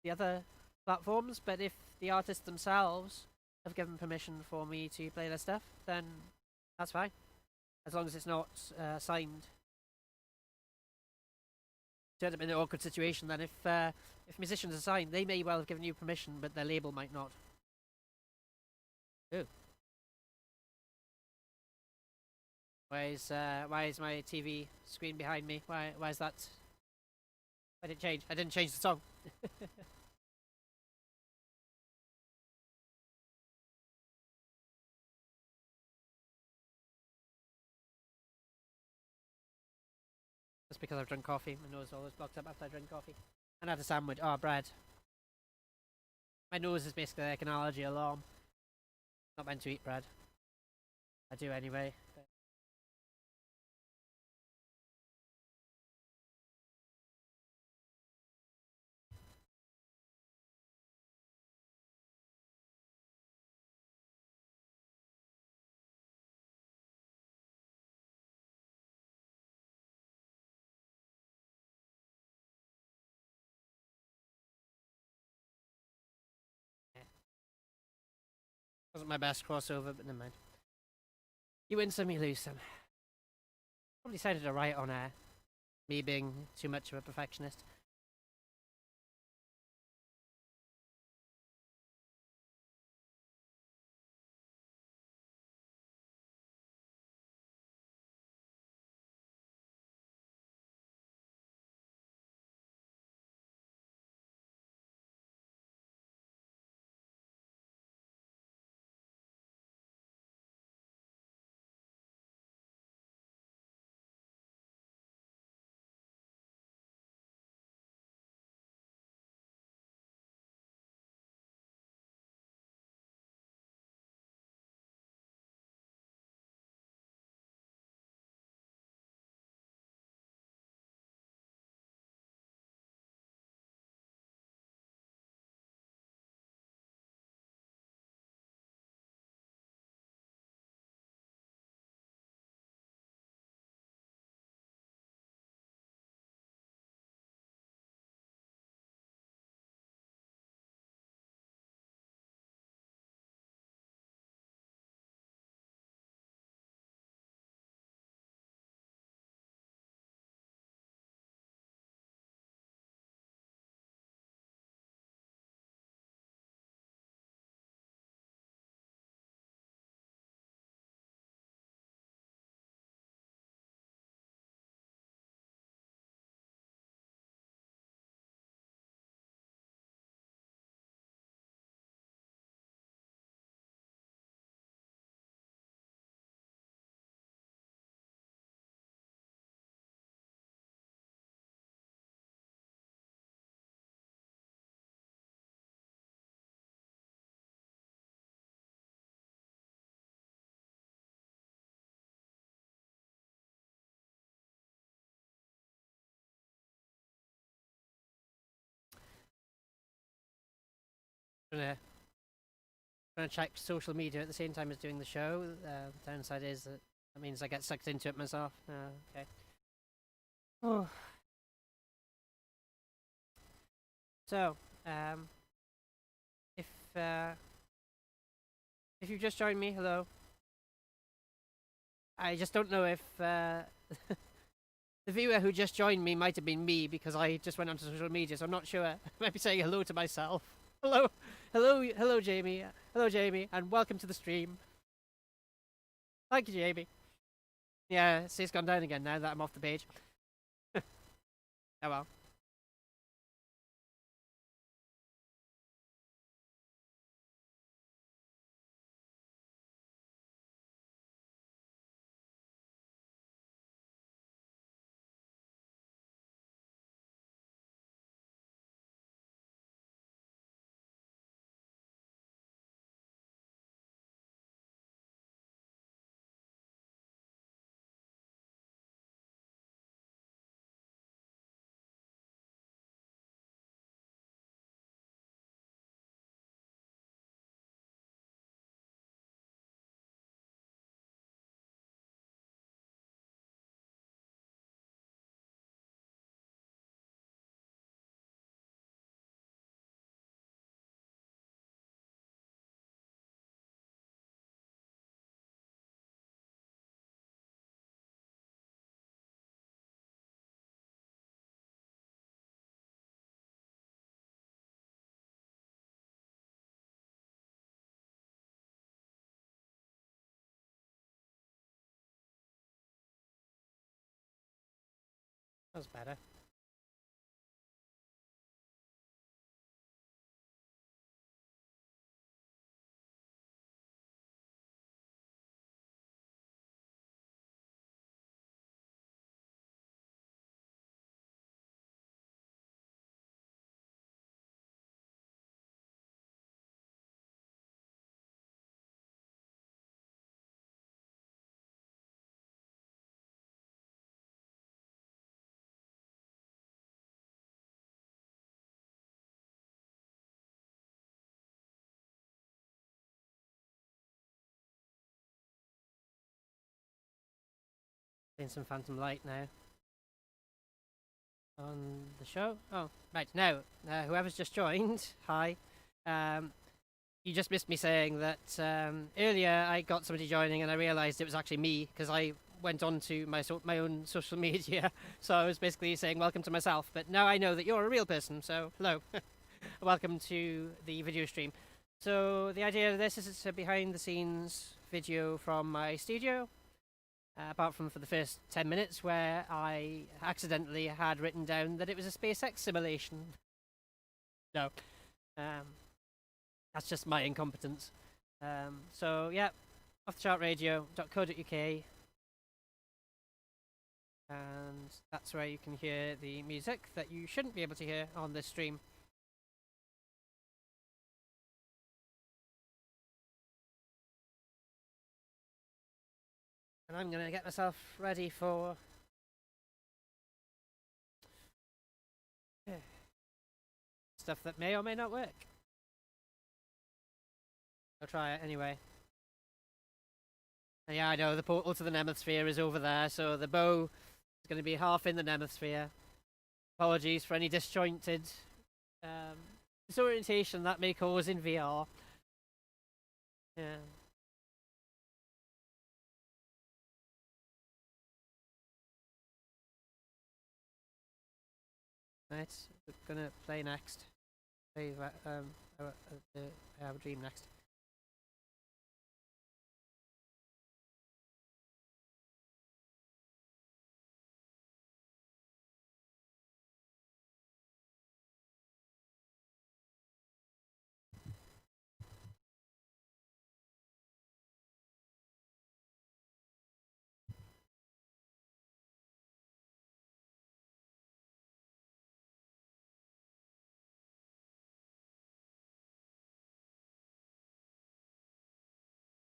the other platforms, but if the artists themselves have given permission for me to play their stuff, then that's fine. As long as it's not signed. To end up in an awkward situation then. If musicians are signed, they may well have given you permission, but their label might not. Ooh. Why is my TV screen behind me? Why is that? Why did it change? I didn't change the song. That's because I've drunk coffee. My nose is always blocked up after I drink coffee. And I had a sandwich. Oh, bread. My nose is basically like an allergy alarm. Not meant to eat bread. I do anyway. But wasn't my best crossover, but never mind. You win some, you lose some. Probably decided to write on air. Me being too much of a perfectionist. Yeah. trying to check social media at the same time as doing the show. The downside is that means I get sucked into it myself. Okay. Oh. So, if you've just joined me, hello. I just don't know if the viewer who just joined me might have been me because I just went onto social media, so I'm not sure. I might be saying hello to myself. Hello, Jamie. Hello, Jamie, and welcome to the stream. Thank you, Jamie. Yeah, see, it's gone down again now that I'm off the page. Oh well. That was better. Seeing some phantom light now on the show. Oh, right now, whoever's just joined, hi. You just missed me saying that earlier I got somebody joining and I realised it was actually me because I went on to my own social media. So I was basically saying welcome to myself. But now I know that you're a real person. So hello, welcome to the video stream. So the idea of this is it's a behind the scenes video from my studio. Apart from for the first 10 minutes where I accidentally had written down that it was a SpaceX simulation. No. That's just my incompetence. So, yeah, offthechartradio.co.uk. And that's where you can hear the music that you shouldn't be able to hear on this stream. And I'm going to get myself ready for stuff that may or may not work. I'll try it anyway. And yeah, I know the portal to the Nemosphere is over there, so the bow is going to be half in the Nemosphere. Apologies for any disjointed disorientation that may cause in VR. Yeah. Right, we're gonna play next. Play I Have a Dream next.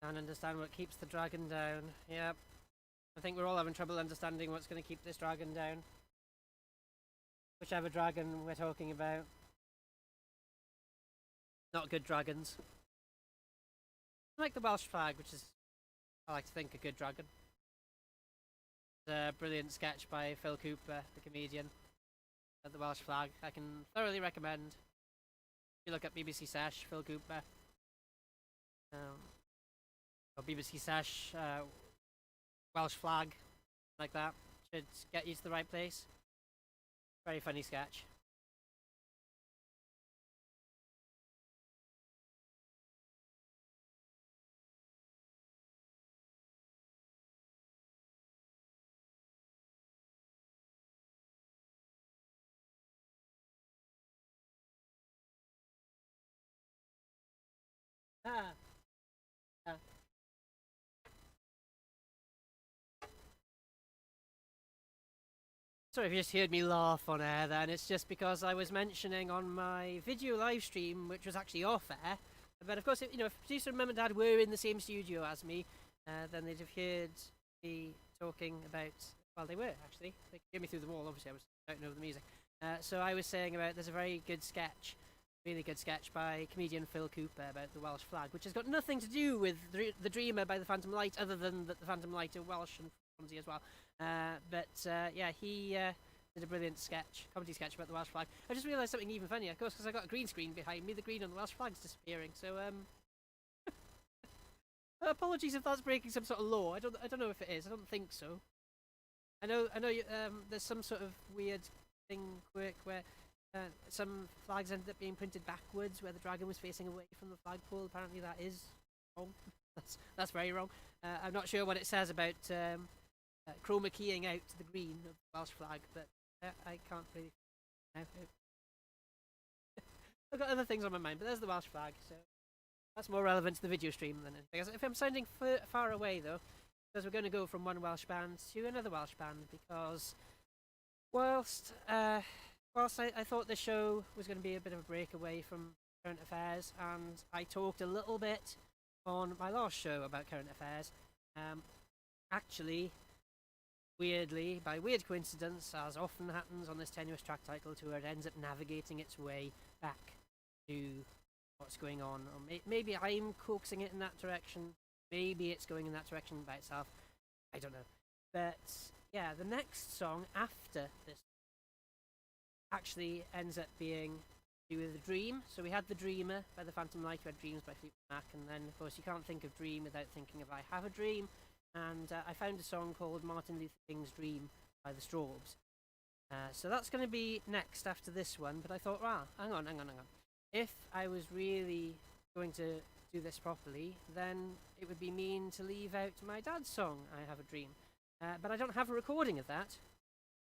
And understand what keeps the dragon down. Yep. I think we're all having trouble understanding what's going to keep this dragon down. Whichever dragon we're talking about. Not good dragons. I like the Welsh flag, which is, I like to think, a good dragon. A brilliant sketch by Phil Cooper, the comedian, at the Welsh flag. I can thoroughly recommend. If you look at BBC Sesh, Phil Cooper, or BBC Sesh, Welsh flag, like that, should get you to the right place. Very funny sketch. Ah, ah. Sorry if you just heard me laugh on air then, it's just because I was mentioning on my video live stream, which was actually off air, but of course, if producer and mum and dad were in the same studio as me, then they'd have heard me talking about, well, they were actually, they could hear me through the wall, obviously I was shouting over the music. So I was saying about, there's a very good sketch, really good sketch by comedian Phil Cooper about the Welsh flag, which has got nothing to do with The Dreamer by the Phantom Light, other than that the Phantom Light are Welsh and Swansea as well. Yeah, he did a brilliant comedy sketch about the Welsh flag. I just realised something even funnier, of course, because I got a green screen behind me. The green on the Welsh flag's disappearing. So apologies if that's breaking some sort of law. I don't know if it is. I don't think so. I know. There's some sort of weird quirk where some flags ended up being printed backwards, where the dragon was facing away from the flagpole. Apparently, that is wrong. That's very wrong. I'm not sure what it says about chroma keying out the green of the Welsh flag, but I can't really. I've got other things on my mind, but there's the Welsh flag, so that's more relevant to the video stream than anything else. If I'm sounding far away, though, because we're going to go from one Welsh band to another Welsh band, because whilst I thought the show was going to be a bit of a breakaway from current affairs, and I talked a little bit on my last show about current affairs, actually, weirdly, by weird coincidence, as often happens on this tenuous track title tour, it ends up navigating its way back to what's going on. Or maybe I'm coaxing it in that direction. Maybe it's going in that direction by itself. I don't know. But yeah, the next song after this actually ends up being to do with a dream. So we had The Dreamer by the Phantom Light, we had Dreams by Fleetwood Mac, and then of course you can't think of Dream without thinking of I Have a Dream. And I found a song called Martin Luther King's Dream by the Strawbs. So that's going to be next after this one, but I thought, hang on. If I was really going to do this properly, then it would be mean to leave out my dad's song, I Have a Dream. But I don't have a recording of that.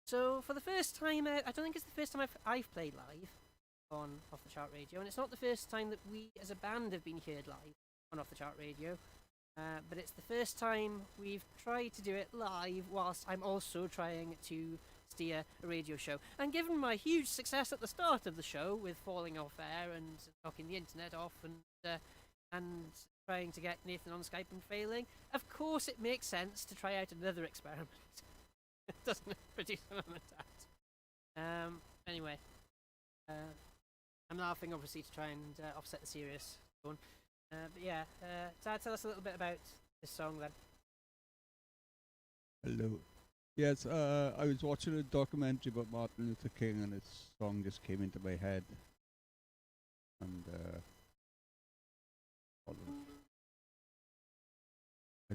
So for the first time, I don't think it's the first time I've played live on Off the Chart Radio, and it's not the first time that we as a band have been heard live on Off the Chart Radio. But it's the first time we've tried to do it live whilst I'm also trying to steer a radio show. And given my huge success at the start of the show with falling off air and knocking the internet off and trying to get Nathan on Skype and failing, of course it makes sense to try out another experiment. Doesn't it, producer mum and dad? Anyway, I'm laughing obviously to try and offset the serious tone. But yeah, Dad, tell us a little bit about this song then. Hello. Yes, I was watching a documentary about Martin Luther King, and his song just came into my head. And I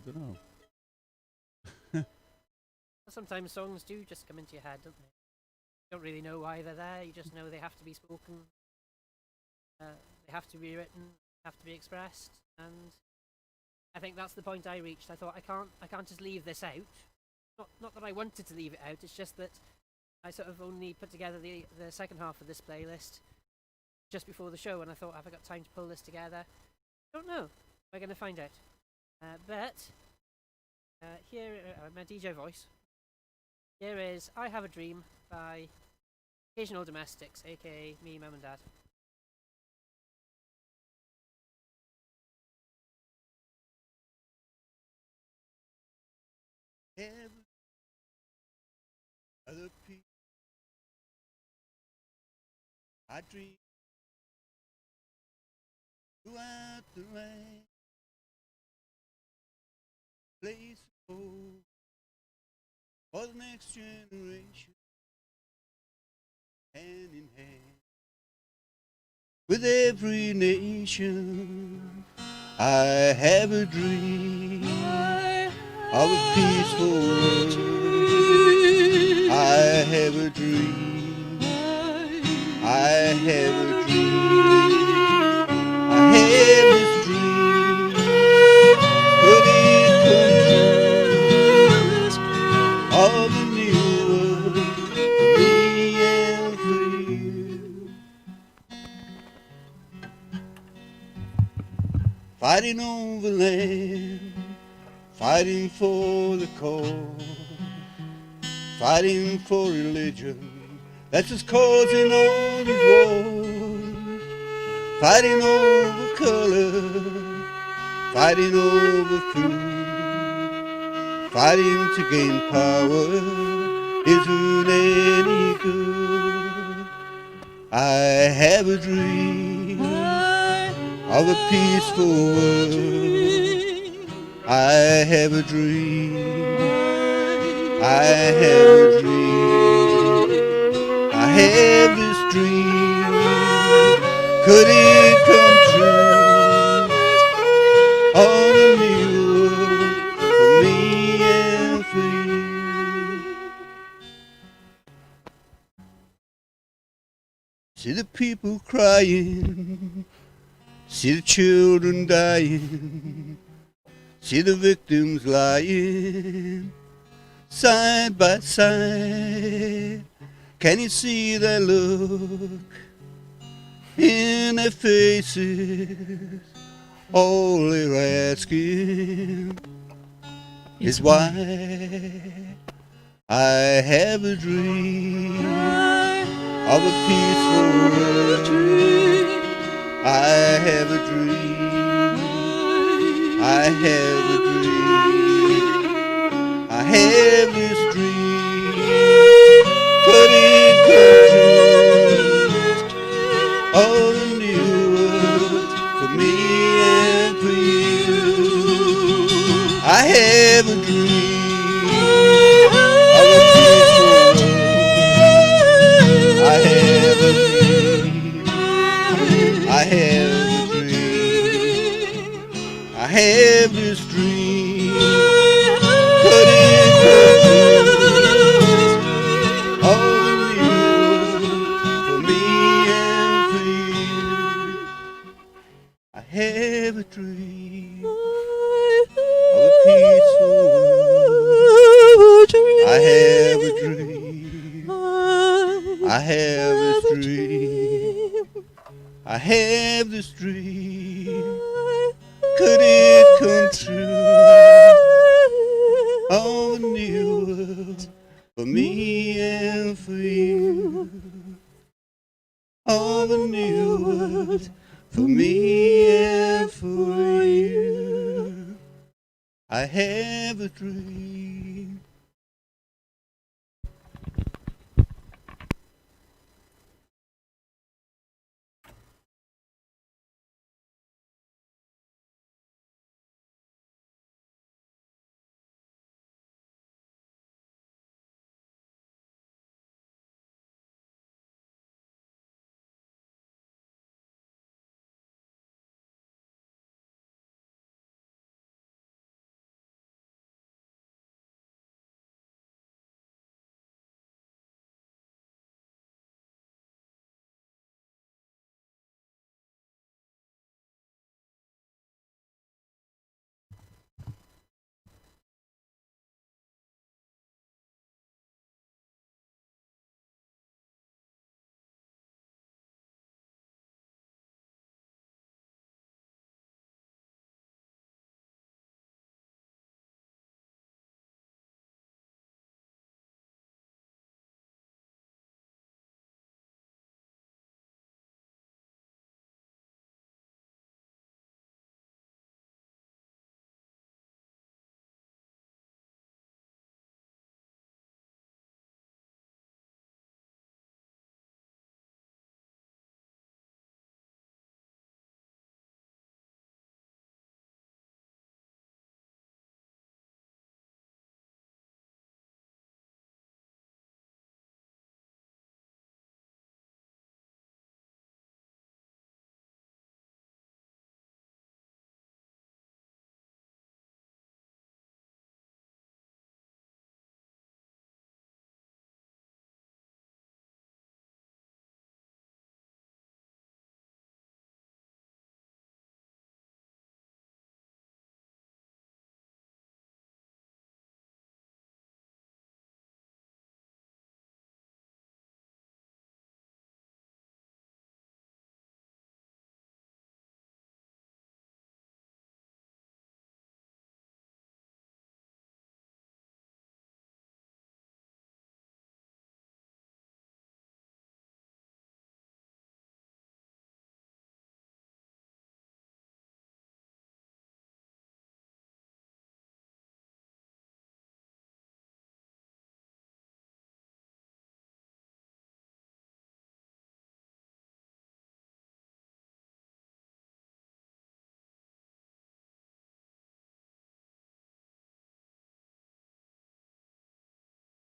don't know. Sometimes songs do just come into your head, don't they? You don't really know why they're there. You just know they have to be spoken. They have to be written. Have to be expressed, and I think that's the point I reached. I thought I can't just leave this out. Not that I wanted to leave it out. It's just that I sort of only put together the second half of this playlist just before the show, and I thought, have I got time to pull this together? Don't know. We're going to find out. But here, my DJ voice. Here is "I Have a Dream" by Occasional Domestics, aka me, mum, and dad. Every other people I dream throughout the rain. place to go for the next generation, hand in hand with every nation. I have a dream of a peaceful world. I have a dream. I have a dream. I have this dream. Could it come true? Of a new world for me and for you. Fighting over land, fighting for the cause, fighting for religion, that's what's causing all these wars. Fighting over color, fighting over food, fighting to gain power isn't any good. I have a dream of a peaceful world. I have a dream. I have a dream. I have this dream. Could it come true? On a new world for me and for you. See the people crying. See the children dying, see the victims lying, side by side. Can you see that look in their faces? All they're asking is why. I have a dream of a peaceful world. I have a dream. I have a dream. I have this dream. Could it come true? Oh, the new world for me and for you. I have a dream of a peaceful world. I have a dream. I have a dream. I have this dream. Could it come true? Oh, the new world for me and for you. I have a dream of a peaceful world. I have a dream. I have this dream. I have this dream. Could it come true? Oh, a new world for me and for you. Oh, a new world for me and for you. I have a dream.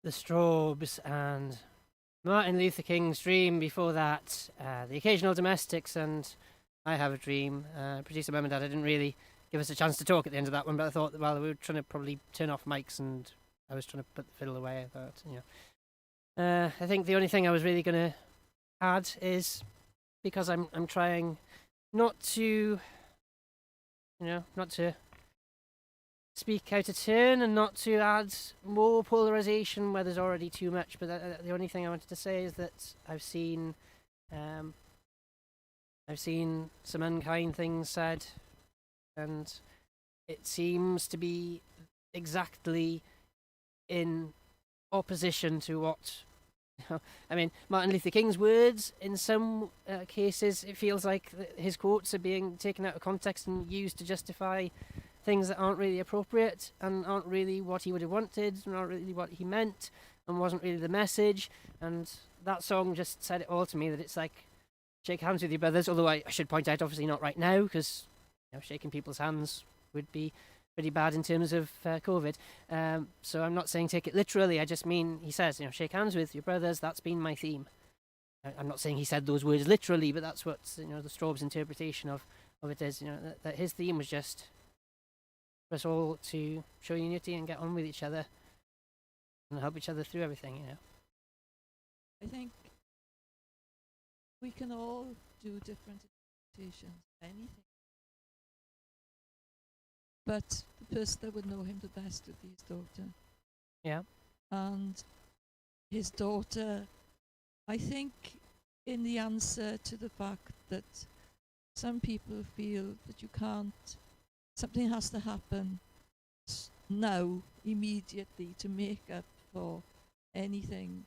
The Strobes and Martin Luther King's Dream. Before that, The Occasional Domestics and I Have a Dream. Producer Mum and Dad, I didn't really give us a chance to talk at the end of that one, but I thought that while we were trying to probably turn off mics and I was trying to put the fiddle away, I thought, I think the only thing I was really going to add is, because I'm trying not to, not to speak out of turn and not to add more polarization where there's already too much. But the only thing I wanted to say is that I've seen some unkind things said, and it seems to be exactly in opposition to what. I mean, Martin Luther King's words, in some cases, it feels like his quotes are being taken out of context and used to justify things that aren't really appropriate and aren't really what he would have wanted, and aren't really what he meant, and wasn't really the message. And that song just said it all to me, that it's like, shake hands with your brothers, although I should point out, obviously not right now, because shaking people's hands would be pretty bad in terms of COVID. So I'm not saying take it literally, I just mean, he says, shake hands with your brothers, that's been my theme. I'm not saying he said those words literally, but that's what, the Strobes' interpretation of it is, that his theme was just for us all to show unity and get on with each other and help each other through everything, I think we can all do different interpretations of anything. But the person that would know him the best would be his daughter. Yeah. And his daughter, I think, in the answer to the fact that some people feel that you can't, something has to happen now, immediately, to make up for anything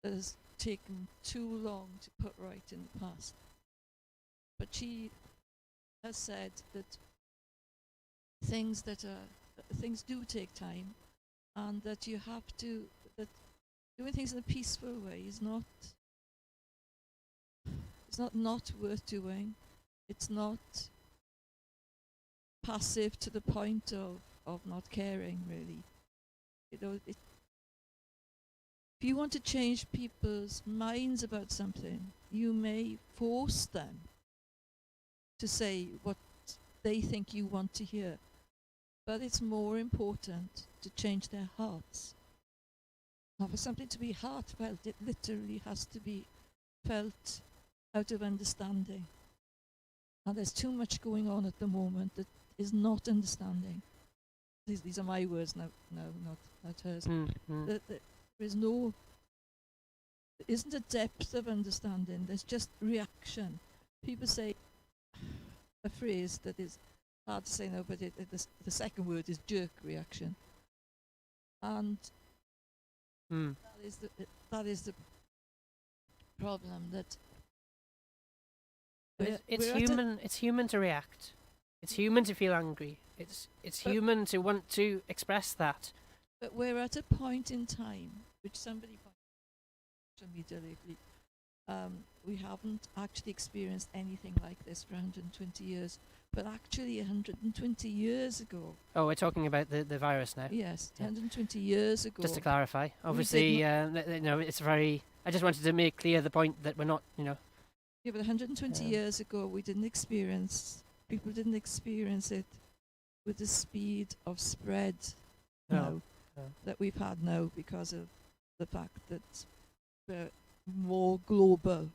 that has taken too long to put right in the past. But she has said that things do take time, and that you have to, that doing things in a peaceful way is not worth doing. It's not passive to the point of not caring, really. If you want to change people's minds about something, you may force them to say what they think you want to hear. But it's more important to change their hearts. Now, for something to be heartfelt, it literally has to be felt out of understanding. And there's too much going on at the moment that is not understanding. These are my words now, not hers. There isn't a depth of understanding, there's just reaction. People say a phrase that is hard to say now, but the second word is jerk reaction. And that is the problem, that it's human to react. It's human to feel angry. It's human to want to express that. But we're at a point in time, which somebody pointed out on media lately, we haven't actually experienced anything like this for 120 years. But actually 120 years ago... Oh, we're talking about the virus now? Yes, 120 years ago... Just to clarify, obviously, it's very... I just wanted to make clear the point that we're not, Yeah, but 120 years ago, people didn't experience it with the speed of spread that we've had now, because of the fact that we're more global.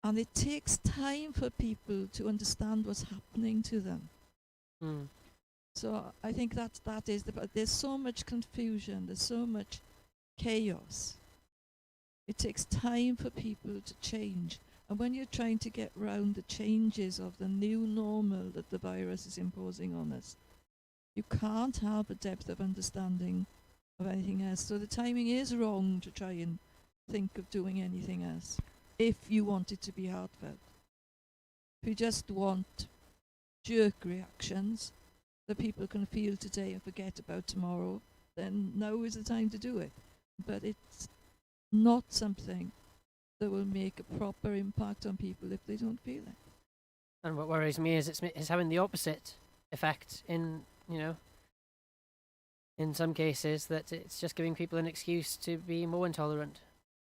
And it takes time for people to understand what's happening to them. So I think that is there's so much confusion, there's so much chaos. It takes time for people to change. And when you're trying to get round the changes of the new normal that the virus is imposing on us, you can't have a depth of understanding of anything else. So the timing is wrong to try and think of doing anything else, if you want it to be heartfelt. If you just want jerk reactions that people can feel today and forget about tomorrow, then now is the time to do it. But it's not something that will make a proper impact on people if they don't feel it. And what worries me is it's having the opposite effect in, in some cases, that it's just giving people an excuse to be more intolerant.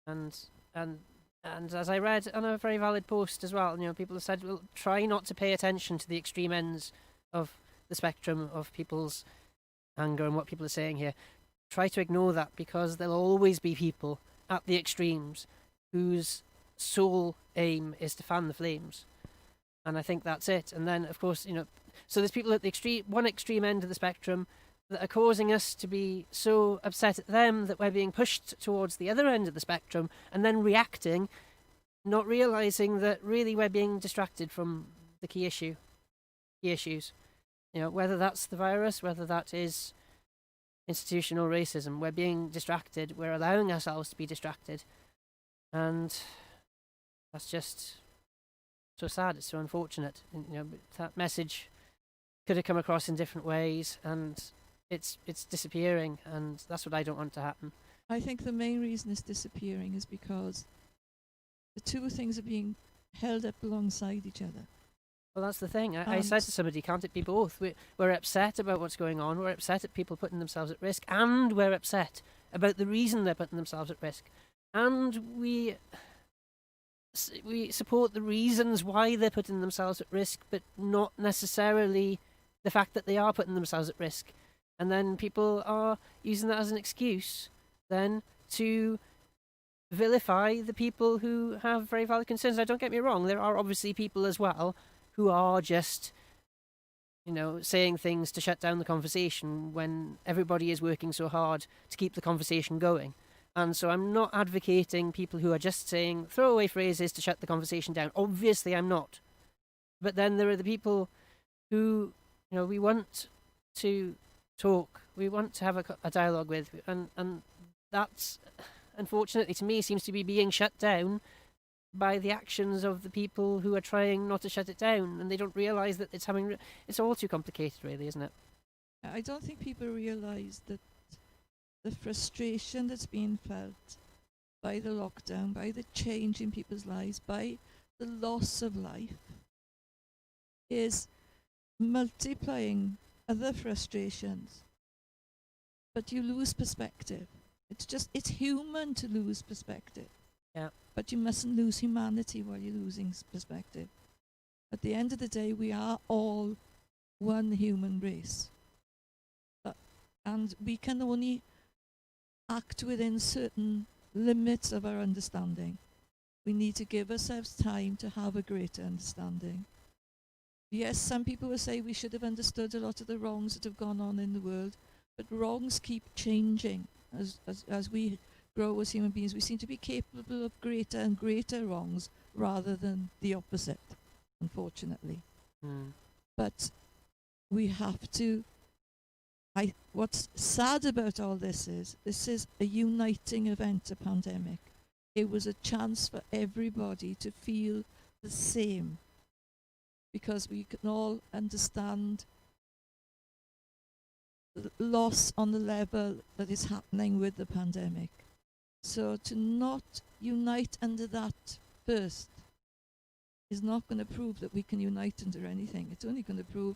And and and as I read on a very valid post as well, people have said, well, try not to pay attention to the extreme ends of the spectrum of people's anger and what people are saying here. Try to ignore that, because there'll always be people at the extremes whose sole aim is to fan the flames. And I think that's it. And then, of course, so there's people at the one extreme end of the spectrum that are causing us to be so upset at them that we're being pushed towards the other end of the spectrum, and then reacting, not realizing that really we're being distracted from the key issues. Whether that's the virus, whether that is institutional racism, we're being distracted. We're allowing ourselves to be distracted. And that's just so sad. It's so unfortunate. That message could have come across in different ways, and it's disappearing, and that's what I don't want to happen. I think the main reason it's disappearing is because the two things are being held up alongside each other. Well, that's the thing. I said to somebody, can't it be both? We're upset about what's going on. We're upset at people putting themselves at risk, and we're upset about the reason they're putting themselves at risk. And we support the reasons why they're putting themselves at risk, but not necessarily the fact that they are putting themselves at risk. And then people are using that as an excuse then to vilify the people who have very valid concerns. Now, don't get me wrong, there are obviously people as well who are just, saying things to shut down the conversation when everybody is working so hard to keep the conversation going. And so I'm not advocating people who are just saying throwaway phrases to shut the conversation down. Obviously, I'm not. But then there are the people who, we want to talk, we want to have a dialogue with, and that's, unfortunately to me, seems to be being shut down by the actions of the people who are trying not to shut it down, and they don't realise that it's all too complicated, really, isn't it? I don't think people realise that the frustration that's being felt by the lockdown, by the change in people's lives, by the loss of life, is multiplying other frustrations. But you lose perspective. It's human to lose perspective. Yeah. But you mustn't lose humanity while you're losing perspective. At the end of the day, we are all one human race. And we can only act within certain limits of our understanding. We need to give ourselves time to have a greater understanding. Yes, some people will say we should have understood a lot of the wrongs that have gone on in the world, but wrongs keep changing as we grow as human beings. We seem to be capable of greater and greater wrongs rather than the opposite, unfortunately. But we have to... what's sad about all this is a uniting event, a pandemic. It was a chance for everybody to feel the same, because we can all understand loss on the level that is happening with the pandemic. So to not unite under that first is not going to prove that we can unite under anything. It's only going to prove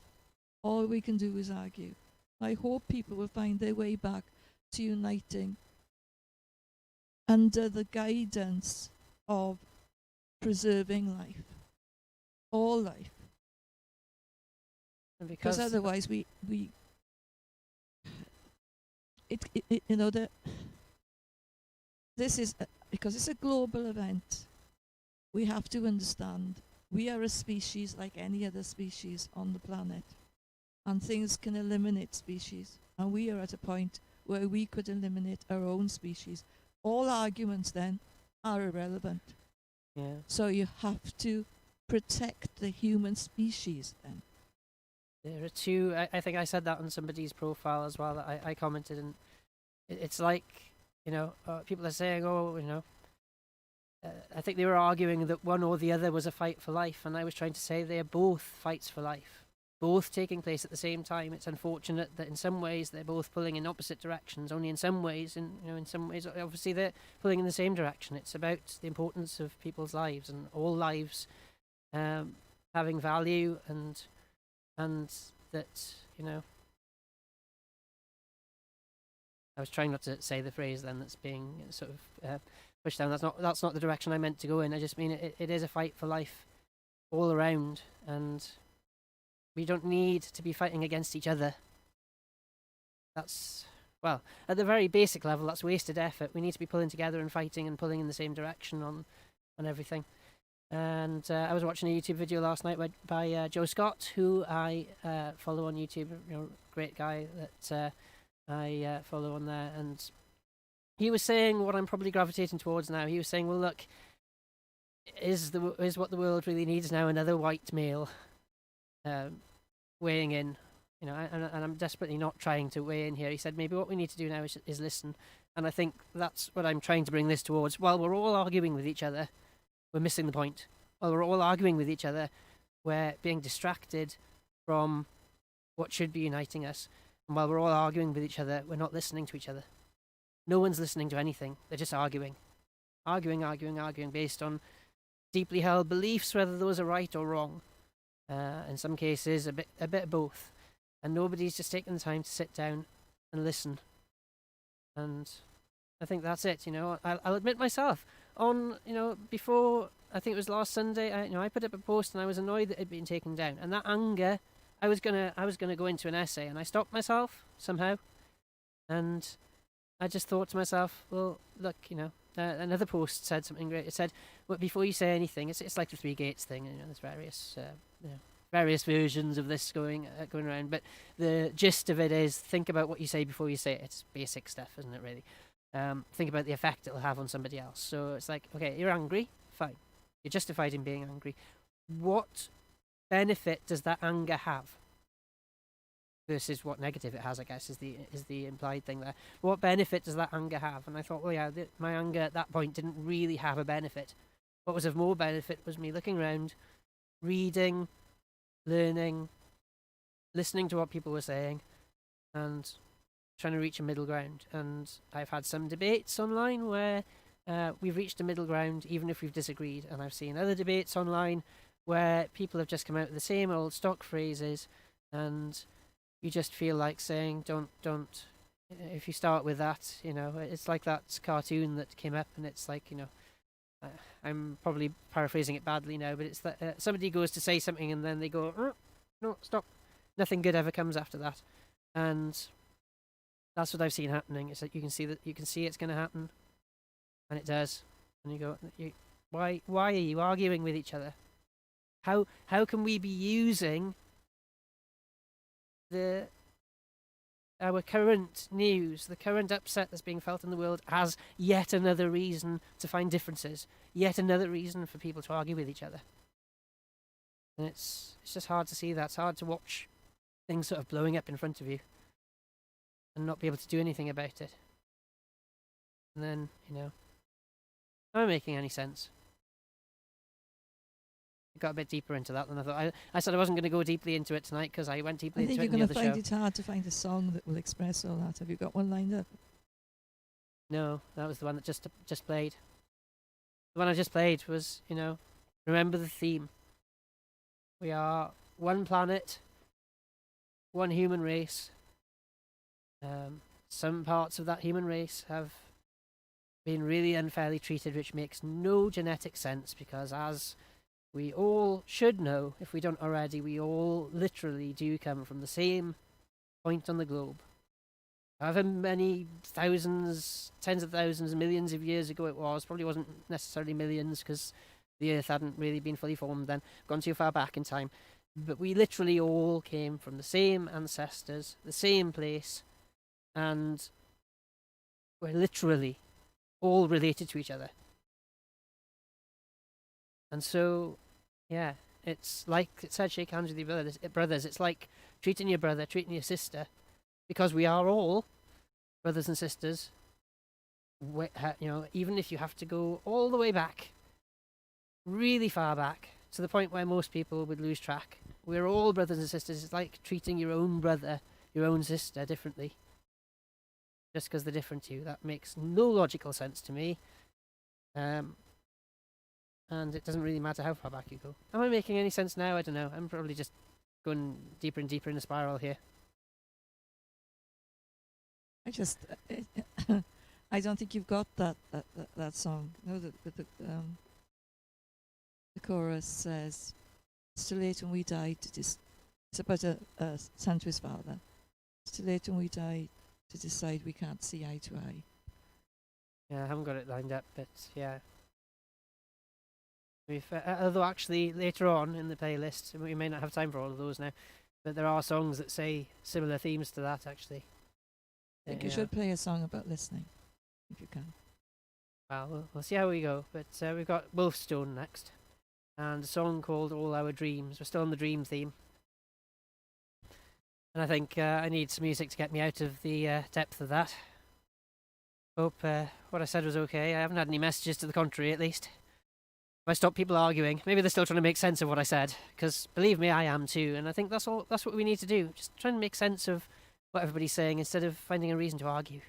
all we can do is argue. I hope people will find their way back to uniting under the guidance of preserving life, all life. Because otherwise this is because it's a global event. We have to understand we are a species like any other species on the planet, and things can eliminate species, and we are at a point where we could eliminate our own species. All arguments then are irrelevant. Yeah. So you have to protect the human species then. There are two, I think I said that on somebody's profile as well, that I commented, and it's like, people are saying, I think they were arguing that one or the other was a fight for life, and I was trying to say they are both fights for life, both taking place at the same time. It's unfortunate that in some ways they're both pulling in opposite directions, only in some ways, in some ways, obviously they're pulling in the same direction. It's about the importance of people's lives, and all lives having value, and that, I was trying not to say the phrase then that's being sort of pushed down. That's not the direction I meant to go in. I just mean it is a fight for life all around, and we don't need to be fighting against each other. That's, well, at the very basic level, that's wasted effort. We need to be pulling together and fighting and pulling in the same direction on everything. And I was watching a YouTube video last night by Joe Scott, who I follow on YouTube. Great guy that I follow on there, and he was saying what I'm probably gravitating towards now. He was saying, well, look, is what the world really needs now another white male weighing in? And I'm desperately not trying to weigh in here. He said maybe what we need to do now is listen, and I think that's what I'm trying to bring this towards. While we're all arguing with each other, we're missing the point. While we're all arguing with each other, we're being distracted from what should be uniting us. And while we're all arguing with each other, we're not listening to each other. No one's listening to anything. They're just arguing. Arguing based on deeply held beliefs, whether those are right or wrong. In some cases, a bit of both. And nobody's just taking the time to sit down and listen. And I think that's it. I'll admit myself. Before, I think it was last Sunday, I put up a post and I was annoyed that it had been taken down. And that anger, I was gonna go into an essay, and I stopped myself somehow. And I just thought to myself, well, look, another post said something great. It said, well, before you say anything, it's like the Three Gates thing. There's various versions of this going around, but the gist of it is think about what you say before you say it. It's basic stuff, isn't it, really? Think about the effect it'll have on somebody else. So it's like, okay, you're angry, fine. You're justified in being angry. What benefit does that anger have? Versus what negative it has, I guess, is the implied thing there. What benefit does that anger have? And I thought, well, yeah, my anger at that point didn't really have a benefit. What was of more benefit was me looking around, reading, learning, listening to what people were saying, and trying to reach a middle ground. And I've had some debates online where we've reached a middle ground even if we've disagreed, and I've seen other debates online where people have just come out with the same old stock phrases, and you just feel like saying, don't, if you start with that, it's like that cartoon that came up, and it's like, I'm probably paraphrasing it badly now, but it's that somebody goes to say something and then they go, no, stop. Nothing good ever comes after that. And that's what I've seen happening. It's like you can see it's going to happen, and it does. And you go, why are you arguing with each other? How can we be using our current news, the current upset that's being felt in the world, as yet another reason to find differences, yet another reason for people to argue with each other? And it's just hard to see that. It's hard to watch things sort of blowing up in front of you and not be able to do anything about it. And then, am I making any sense? I got a bit deeper into that than I thought. I said I wasn't going to go deeply into it tonight because I went deeply into it in the other show. I think you're going to find it hard to find a song that will express all that. Have you got one lined up? No, that was the one that just played. The one I just played was, remember the theme. We are one planet, one human race. Some parts of that human race have been really unfairly treated, which makes no genetic sense, because as we all should know, if we don't already, we all literally do come from the same point on the globe. However many thousands, tens of thousands, millions of years ago it was, probably wasn't necessarily millions because the Earth hadn't really been fully formed then, gone too far back in time. But we literally all came from the same ancestors, the same place, and we're literally all related to each other. And so, yeah, it's like it said, shake hands with your brothers. It's like treating your brother, treating your sister, because we are all brothers and sisters. Even if you have to go all the way back, really far back, to the point where most people would lose track. We're all brothers and sisters. It's like treating your own brother, your own sister differently. Just because they're different to you. That makes no logical sense to me. And it doesn't really matter how far back you go. Am I making any sense now? I don't know. I'm probably just going deeper and deeper in a spiral here. I just, I don't think you've got that song. No, the chorus says, "It's too late when we die to dis." It's about a son to his father. It's too late when we die to decide we can't see eye to eye. Yeah, I haven't got it lined up, but yeah. Although actually later on in the playlist, we may not have time for all of those now, but there are songs that say similar themes to that actually. I think you should play a song about listening, if you can. Well, we'll see how we go. But we've got Wolfstone next, and a song called "All Our Dreams." We're still on the dream theme, and I think I need some music to get me out of the depth of that. Hope what I said was okay. I haven't had any messages to the contrary, at least. If I stop people arguing, maybe they're still trying to make sense of what I said. Because believe me, I am too, and I think that's all. That's what we need to do. Just try and make sense of what everybody's saying instead of finding a reason to argue.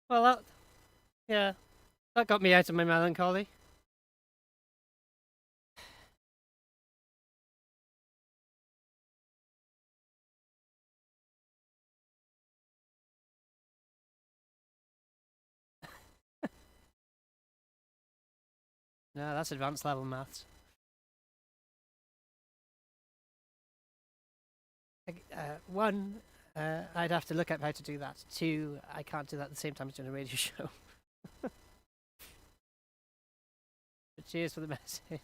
Well, yeah, that got me out of my melancholy. No, that's advanced level maths. One, I'd have to look up how to do that. Two, I can't do that at the same time as doing a radio show. But cheers for the message.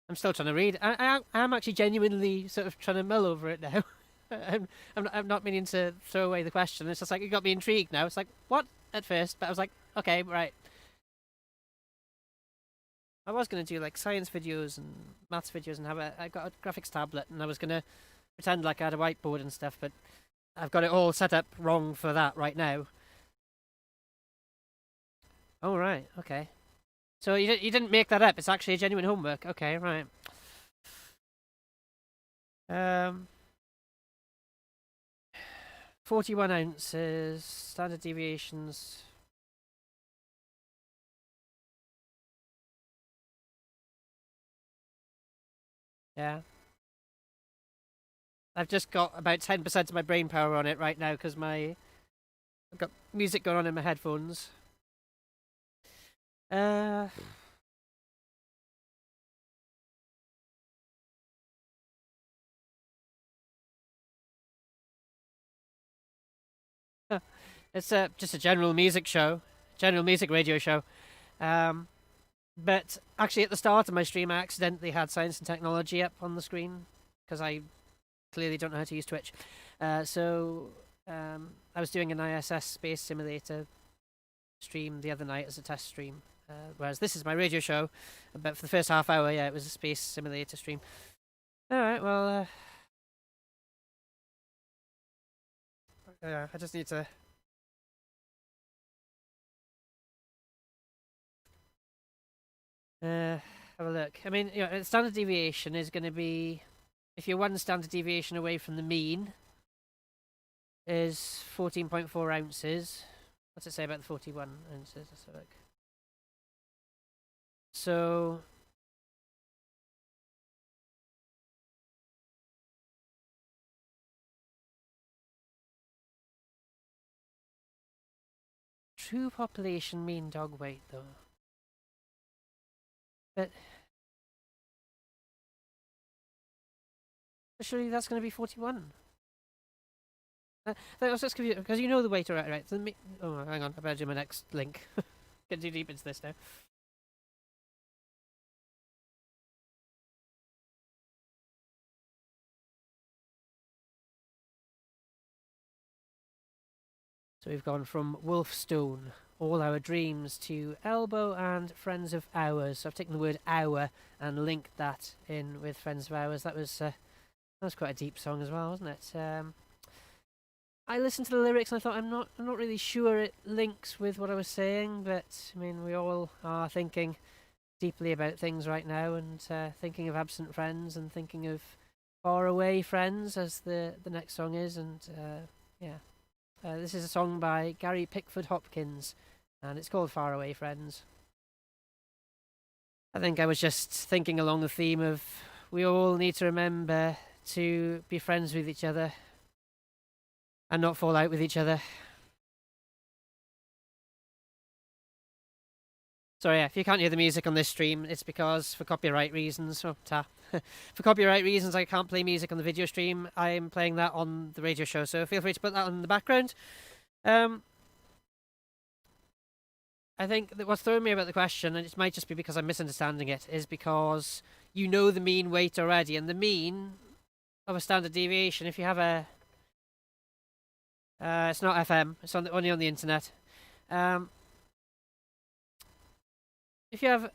I'm still trying to read. I'm actually genuinely sort of trying to mull over it now. I'm not meaning to throw away the question. It's just like it got me intrigued now. It's like what at first, but I was like, okay, right. I was gonna do like science videos and maths videos and I got a graphics tablet and I was gonna pretend like I had a whiteboard and stuff, but I've got it all set up wrong for that right now. Oh right, okay. So you didn't make that up. It's actually a genuine homework. Okay, right. 41 ounces, standard deviations. Yeah. I've just got about 10% of my brain power on it right now because I've got music going on in my headphones. It's just a general music show, general music radio show. But actually, at the start of my stream, I accidentally had science and technology up on the screen because I clearly don't know how to use Twitch. So I was doing an ISS space simulator stream the other night as a test stream. Whereas this is my radio show, but for the first half hour, yeah, it was a space simulator stream. All right, well, yeah, I just need to. Have a look. I mean, standard deviation is going to be, if you're one standard deviation away from the mean, is 14.4 ounces. What's it say about the 41 ounces? Let's have a look. So true population mean dog weight, though. But surely that's going to be 41. I was just confused because you know the weight, right? So oh, hang on, I better do my next link. Get too deep into this now. So we've gone from Wolfstone, all our dreams, to Elbow and Friends of Ours. So I've taken the word hour and linked that in with Friends of Ours. That was quite a deep song as well, wasn't it? I listened to the lyrics and I thought I'm not really sure it links with what I was saying, but I mean we all are thinking deeply about things right now and thinking of absent friends and thinking of far away friends as the next song is, and yeah. This is a song by Gary Pickford Hopkins, and it's called Far Away Friends. I think I was just thinking along the theme of we all need to remember to be friends with each other and not fall out with each other. Sorry, if you can't hear the music on this stream, it's because for copyright reasons. For copyright reasons, I can't play music on the video stream. I'm playing that on the radio show, so feel free to put that on the background. I think that what's throwing me about the question, and it might just be because I'm misunderstanding it, is because you know the mean weight already, and the mean of a standard deviation, if you have a... it's not FM, it's only on the internet. If you have...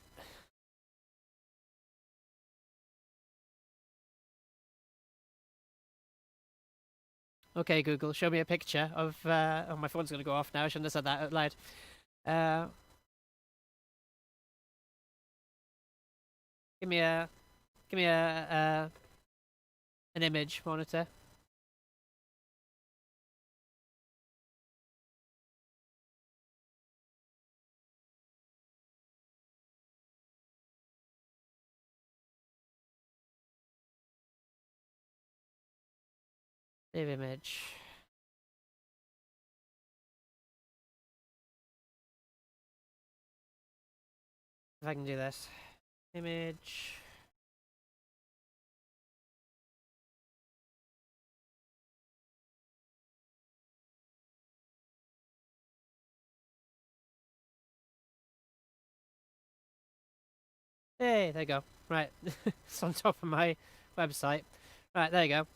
Okay, Google, show me a picture of. Oh, my phone's gonna go off now. I shouldn't have said that out loud. Uh, give me a, an image monitor. Save image. If I can do this. Image. Hey, there you go. Right, it's on top of my website. Right, there you go.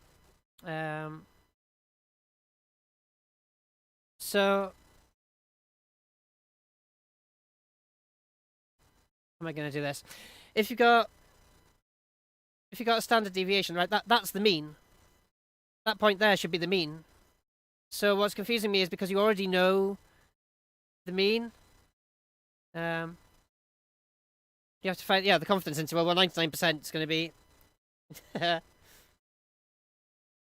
So, how am I going to do this? If you got a standard deviation, right? That's the mean. That point there should be the mean. So what's confusing me is because you already know the mean. You have to find the confidence interval. Well, 99% is going to be.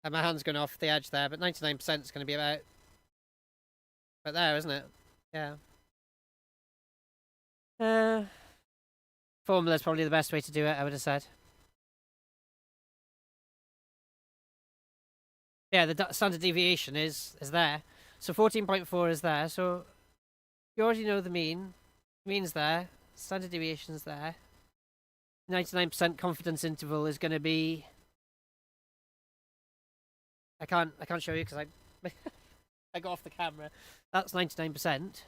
And my hand's going off the edge there, but 99% is going to be about there, isn't it? Yeah. Formula is probably the best way to do it, I would have said. Yeah, the standard deviation is there. So 14.4 is there. So you already know the mean. Mean's there. Standard deviation's there. 99% confidence interval is going to be. I can't show you because I got off the camera. That's 99%.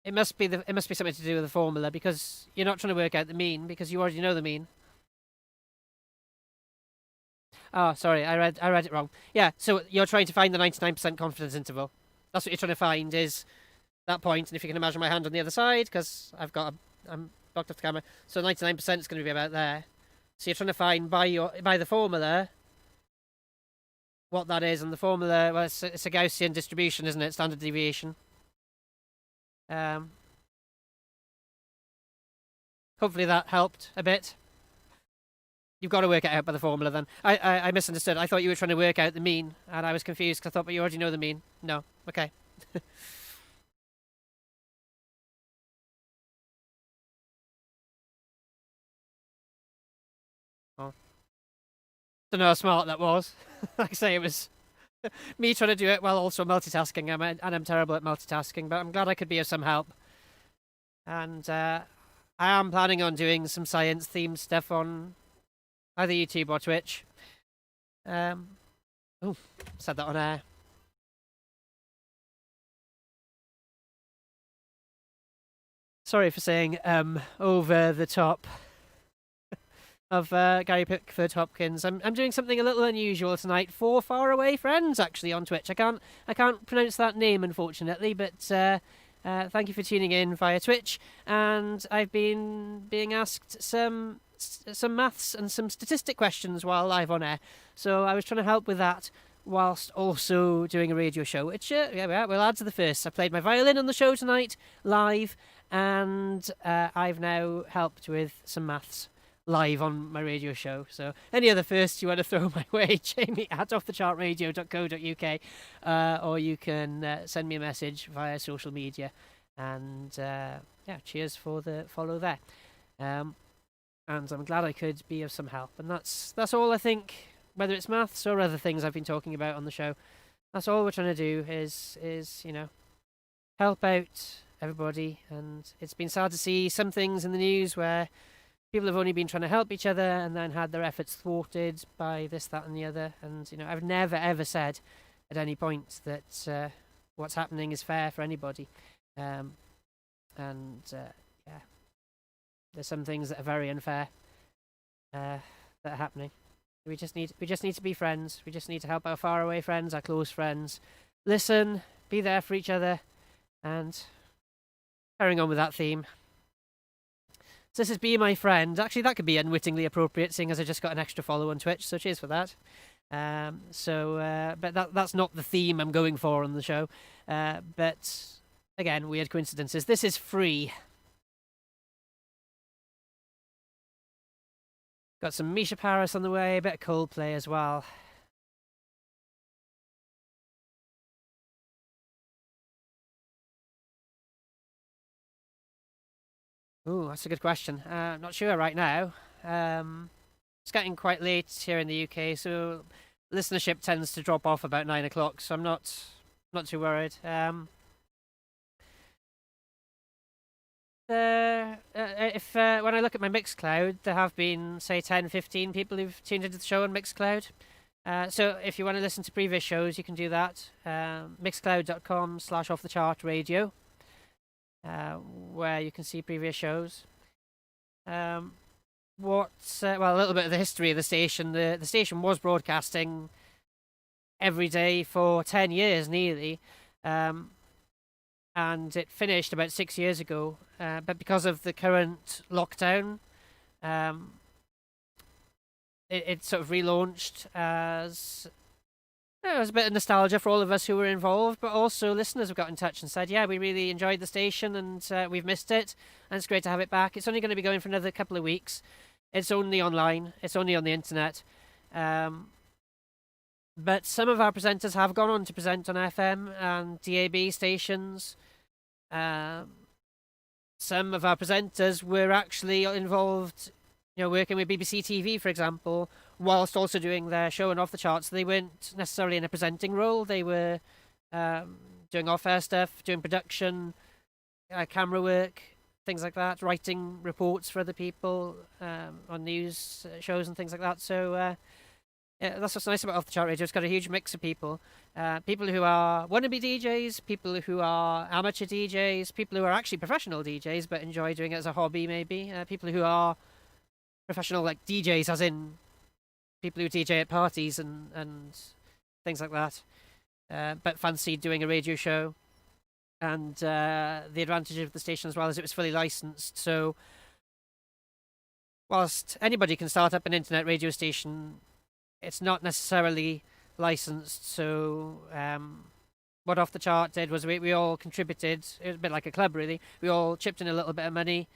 It must be something to do with the formula because you're not trying to work out the mean because you already know the mean. Oh, sorry, I read it wrong. Yeah, so you're trying to find the 99% confidence interval. That's what you're trying to find is that point. And if you can imagine my hand on the other side, because I'm blocked off the camera, so 99% is going to be about there. So you're trying to find by the formula what that is, and the formula, well, it's a Gaussian distribution, isn't it? Standard deviation. Hopefully that helped a bit. You've got to work it out by the formula then. I misunderstood. I thought you were trying to work out the mean, and I was confused because I thought, but you already know the mean. No. Okay. Oh. Don't know how smart that was. Like I say, it was me trying to do it while also multitasking. I'm terrible at multitasking, but I'm glad I could be of some help. And I am planning on doing some science-themed stuff on either YouTube or Twitch. Oh, said that on air. Sorry for saying over the top of Gary Pickford Hopkins. I'm doing something a little unusual tonight for Far Away Friends actually on Twitch. I can't pronounce that name unfortunately, but thank you for tuning in via Twitch. And I've been being asked some maths and some statistic questions while live on air. So I was trying to help with that whilst also doing a radio show, which we'll add to the first. I played my violin on the show tonight live, and I've now helped with some maths live on my radio show. So any other firsts you want to throw my way, Jamie at offthechartradio.co.uk, or you can send me a message via social media. And cheers for the follow there. And I'm glad I could be of some help. And that's all I think, whether it's maths or other things I've been talking about on the show. That's all we're trying to do is help out everybody. And it's been sad to see some things in the news where people have only been trying to help each other and then had their efforts thwarted by this, that, and the other. And I've never ever said at any point that what's happening is fair for anybody. There's some things that are very unfair that are happening. We just need to be friends. We just need to help our far away friends, our close friends. Listen, be there for each other, and carrying on with that theme. So this is Be My Friend. Actually, that could be unwittingly appropriate, seeing as I just got an extra follow on Twitch, so cheers for that. But that's not the theme I'm going for on the show. But again, weird coincidences. This is Free. Got some Misha Paris on the way, a bit of Coldplay as well. Ooh, that's a good question. Not sure right now. It's getting quite late here in the UK, so listenership tends to drop off about 9 o'clock, so I'm not too worried. If when I look at my Mixcloud, there have been, say, 10, 15 people who've tuned into the show on Mixcloud. So if you want to listen to previous shows, you can do that. Mixcloud.com/offthechartradio, where you can see previous shows. Well, a little bit of the history of the station. The station was broadcasting every day for 10 years nearly. And it finished about 6 years ago. But because of the current lockdown, it sort of relaunched as... It was a bit of nostalgia for all of us who were involved, but also listeners have got in touch and said, yeah, we really enjoyed the station and we've missed it, and it's great to have it back. It's only going to be going for another couple of weeks. It's only online. It's only on the internet. But some of our presenters have gone on to present on FM and DAB stations. Some of our presenters were actually involved, working with BBC TV, for example, whilst also doing their show and Off the Charts. They weren't necessarily in a presenting role. They were doing off-air stuff, doing production, camera work, things like that, writing reports for other people on news shows and things like that. So that's what's nice about Off the Chart Radio. It's got a huge mix of people. People who are wannabe DJs, people who are amateur DJs, people who are actually professional DJs but enjoy doing it as a hobby maybe, people who are professional like DJs as in people who DJ at parties and things like that, but fancy doing a radio show. And the advantage of the station as well is it was fully licensed, so whilst anybody can start up an internet radio station, it's not necessarily licensed. So what Off the Chart did was we all contributed. It was a bit like a club, really. We all chipped in a little bit of money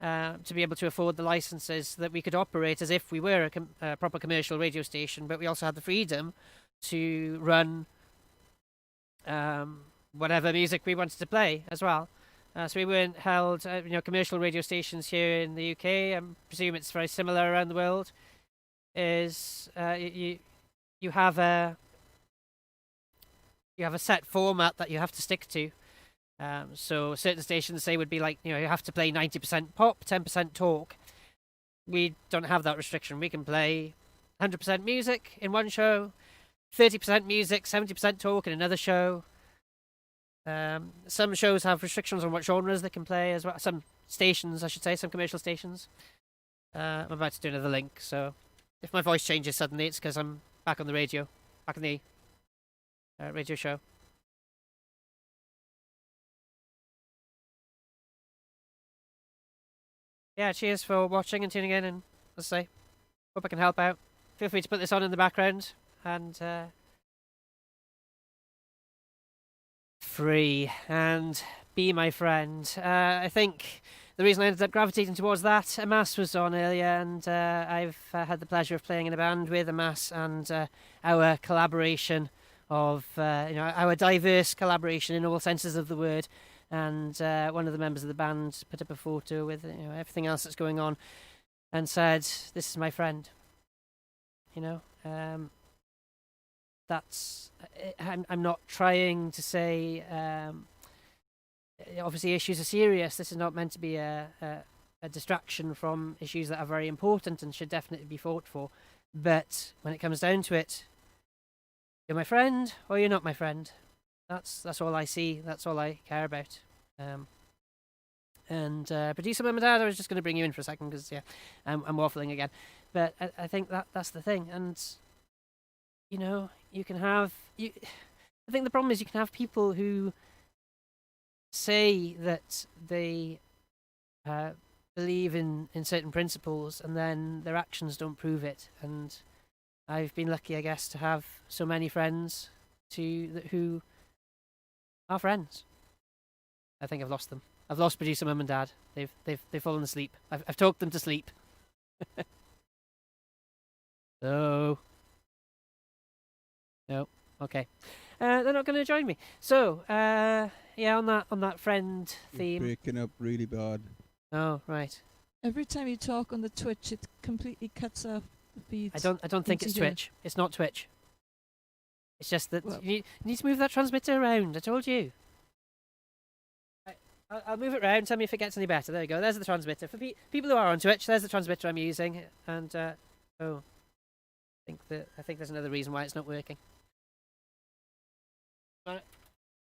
to be able to afford the licenses so that we could operate as if we were a proper commercial radio station, but we also had the freedom to run whatever music we wanted to play as well. So we weren't held, commercial radio stations here in the UK. I presume it's very similar around the world. Is you have a set format that you have to stick to. So certain stations say would be like, you have to play 90% pop, 10% talk. We don't have that restriction. We can play 100% music in one show, 30% music, 70% talk in another show. Some shows have restrictions on what genres they can play as well. Some stations, I should say, some commercial stations. I'm about to do another link, so if my voice changes suddenly, it's because I'm back on the radio, back on the radio show. Yeah, cheers for watching and tuning in, and as I say, hope I can help out. Feel free to put this on in the background, and Free and Be My Friend. I think the reason I ended up gravitating towards that, Amas was on earlier, and I've had the pleasure of playing in a band with Amas, and our collaboration of, our diverse collaboration in all senses of the word. And one of the members of the band put up a photo with everything else that's going on and said, "This is my friend." That's I'm not trying to say obviously issues are serious. This is not meant to be a distraction from issues that are very important and should definitely be fought for. But when it comes down to it, you're my friend or you're not my friend. That's all I see. That's all I care about. Producer Mum and Dad, I was just going to bring you in for a second because I'm waffling again. But I think that's the thing. And you can have I think the problem is you can have people who say that they believe in certain principles and then their actions don't prove it. And I've been lucky, I guess, to have so many friends who are friends. I think I've lost them. I've lost producer mum and dad. They've fallen asleep. I've talked them to sleep. So no, okay. They're not going to join me. So yeah, on that friend You're theme. breaking up really bad. Oh right. Every time you talk on the Twitch, it completely cuts off the feed. I don't think it's into here. Twitch. It's not Twitch. It's just that Well- you need to move that transmitter around. I told you. I'll move it around. Tell me if it gets any better. There you go. There's the transmitter for people who are on Twitch. There's the transmitter I'm using. And oh, I think there's another reason why it's not working.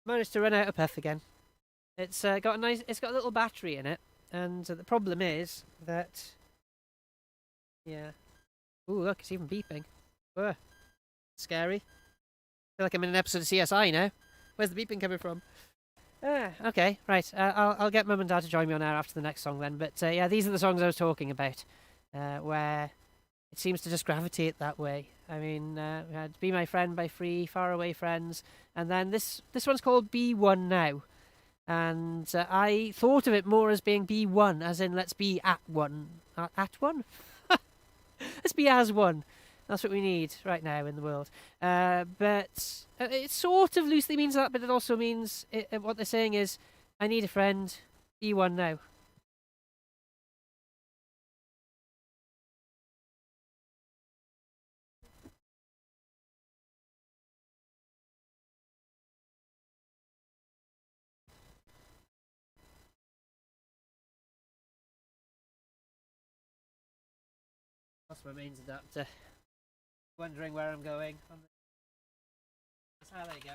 Managed to run out of puff again. It's got a little battery in it, and the problem is that yeah. Ooh, look, it's even beeping. Ugh. Scary. I feel like I'm in an episode of CSI now. Where's the beeping coming from? Okay, right. I'll get mum and dad to join me on air after the next song then. But yeah, these are the songs I was talking about, where it seems to just gravitate that way. I mean, we had "Be My Friend" by Free, "Far Away Friends," and then this one's called "Be One Now," and I thought of it more as being "Be One," as in let's be at one. At one? Let's be as one. That's what we need right now in the world. But it sort of loosely means that, but it also means what they're saying is, I need a friend. Be one now. That's my mains adapter. Wondering where I'm going. There you go.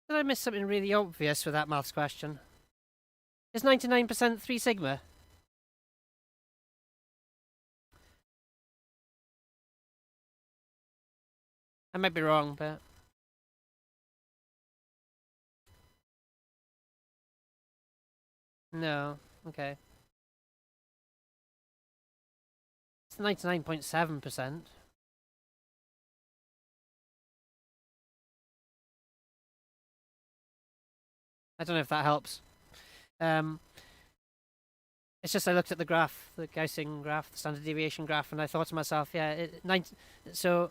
Did I miss something really obvious with that maths question? Is 99% 3 sigma? I might be wrong, but... No. Okay. It's 99.7%. I don't know if that helps. It's just I looked at the graph, the Gaussian graph, the standard deviation graph, and I thought to myself, yeah, so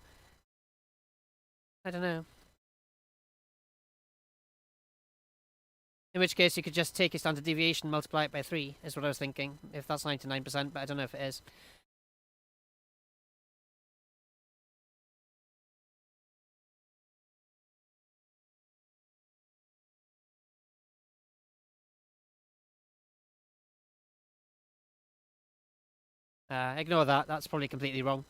I don't know. In which case, you could just take your standard deviation, multiply it by 3, is what I was thinking, if that's 99%, but I don't know if it is. Ignore that, that's probably completely wrong.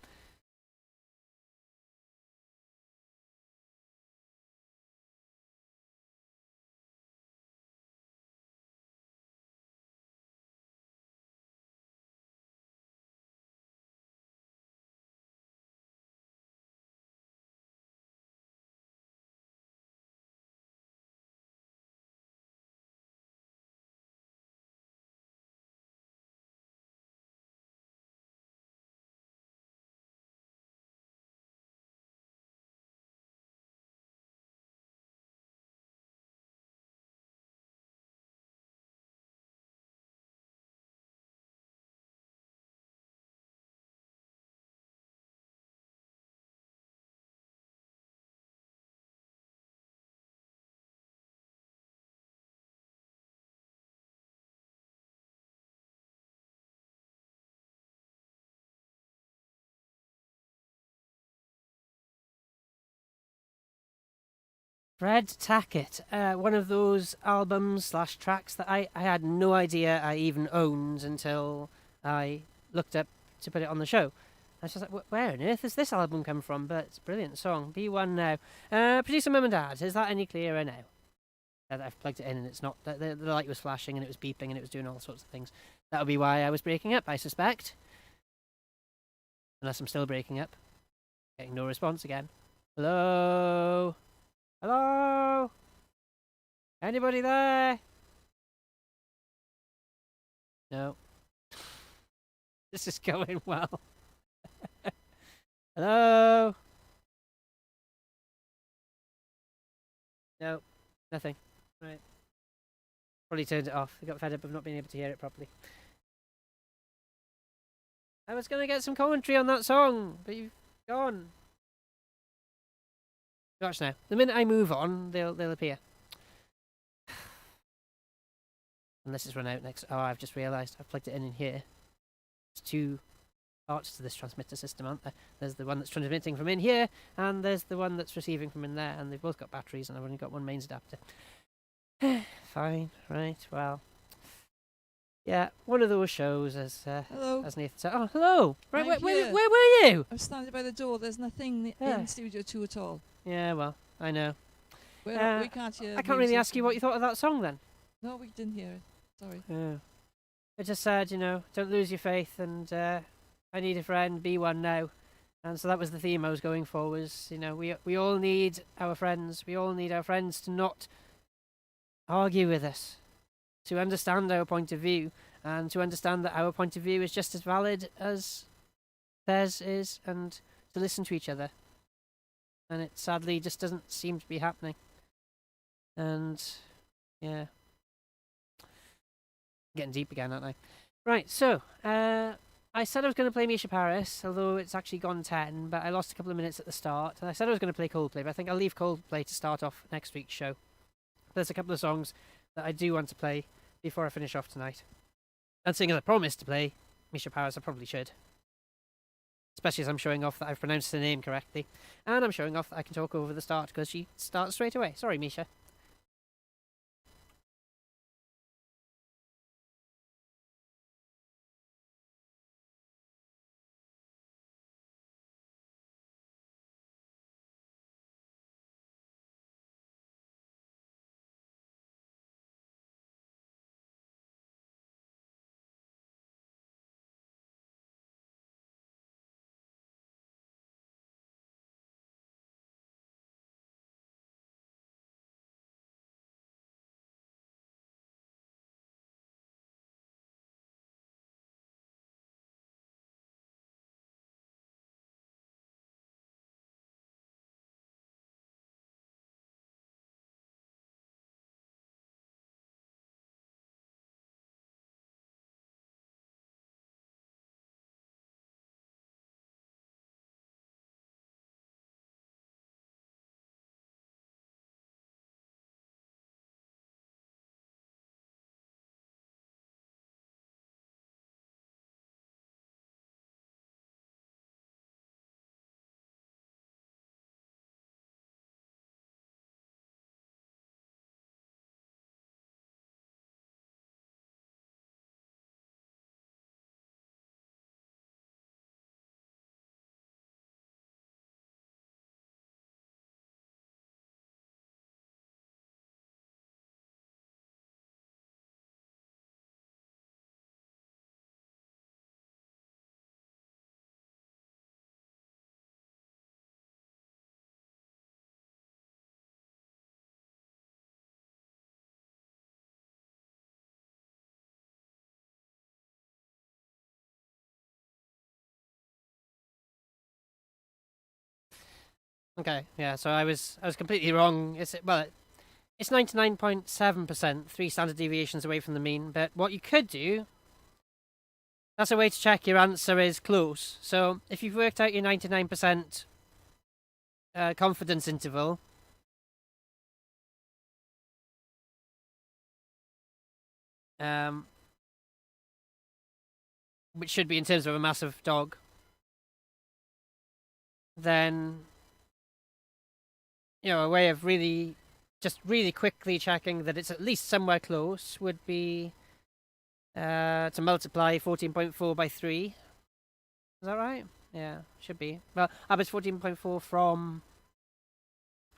Fred Tackett, one of those albums / tracks that I had no idea I even owned until I looked up to put it on the show. I was just like, where on earth has this album come from? But it's a brilliant song. B1 now. Producer Mum and Dad, is that any clearer now? I've plugged it in and it's not. The light was flashing and it was beeping and it was doing all sorts of things. That would be why I was breaking up, I suspect. Unless I'm still breaking up. Getting no response again. Hello? Hello? Anybody there? No. This is going well. Hello? No, nothing. Right. Probably turned it off. I got fed up of not being able to hear it properly. I was going to get some commentary on that song, but you've gone. Watch now. The minute I move on, they'll appear. Unless it's run out next. Oh, I've just realised. I've plugged it in here. There's two parts to this transmitter system, aren't there? There's the one that's transmitting from in here, and there's the one that's receiving from in there, and they've both got batteries, and I've only got one mains adapter. Fine, right, well. Yeah, one of those shows, as Hello. Nathan said. Oh, hello! Right, I'm where here. were you? I'm standing by the door. There's nothing Yeah. in Studio 2 at all. Yeah, well, I know. We can't hear I can't really music. ask you what you thought of that song then. No, we didn't hear it. Sorry. Yeah. I just said, don't lose your faith, and I need a friend, be one now. And so that was the theme I was going for, was, we all need our friends. We all need our friends to not argue with us, to understand our point of view, and to understand that our point of view is just as valid as theirs is, and to listen to each other. And it sadly just doesn't seem to be happening. And, yeah. Getting deep again, aren't I? Right, so, I said I was going to play Misha Paris, although it's actually gone 10, but I lost a couple of minutes at the start. And I said I was going to play Coldplay, but I think I'll leave Coldplay to start off next week's show. There's a couple of songs that I do want to play before I finish off tonight. And seeing as I promised to play Misha Paris, I probably should. Especially as I'm showing off that I've pronounced the name correctly. And I'm showing off that I can talk over the start, because she starts straight away. Sorry, Misha. Okay, yeah, so I was completely wrong. It's 99.7%, 3 standard deviations away from the mean, but what you could do, that's a way to check your answer is close. So if you've worked out your 99% confidence interval, which should be in terms of a massive dog, then a way of really just really quickly checking that it's at least somewhere close would be to multiply 14.4 by 3. Is that right? Yeah, should be. Well, it's 14.4 from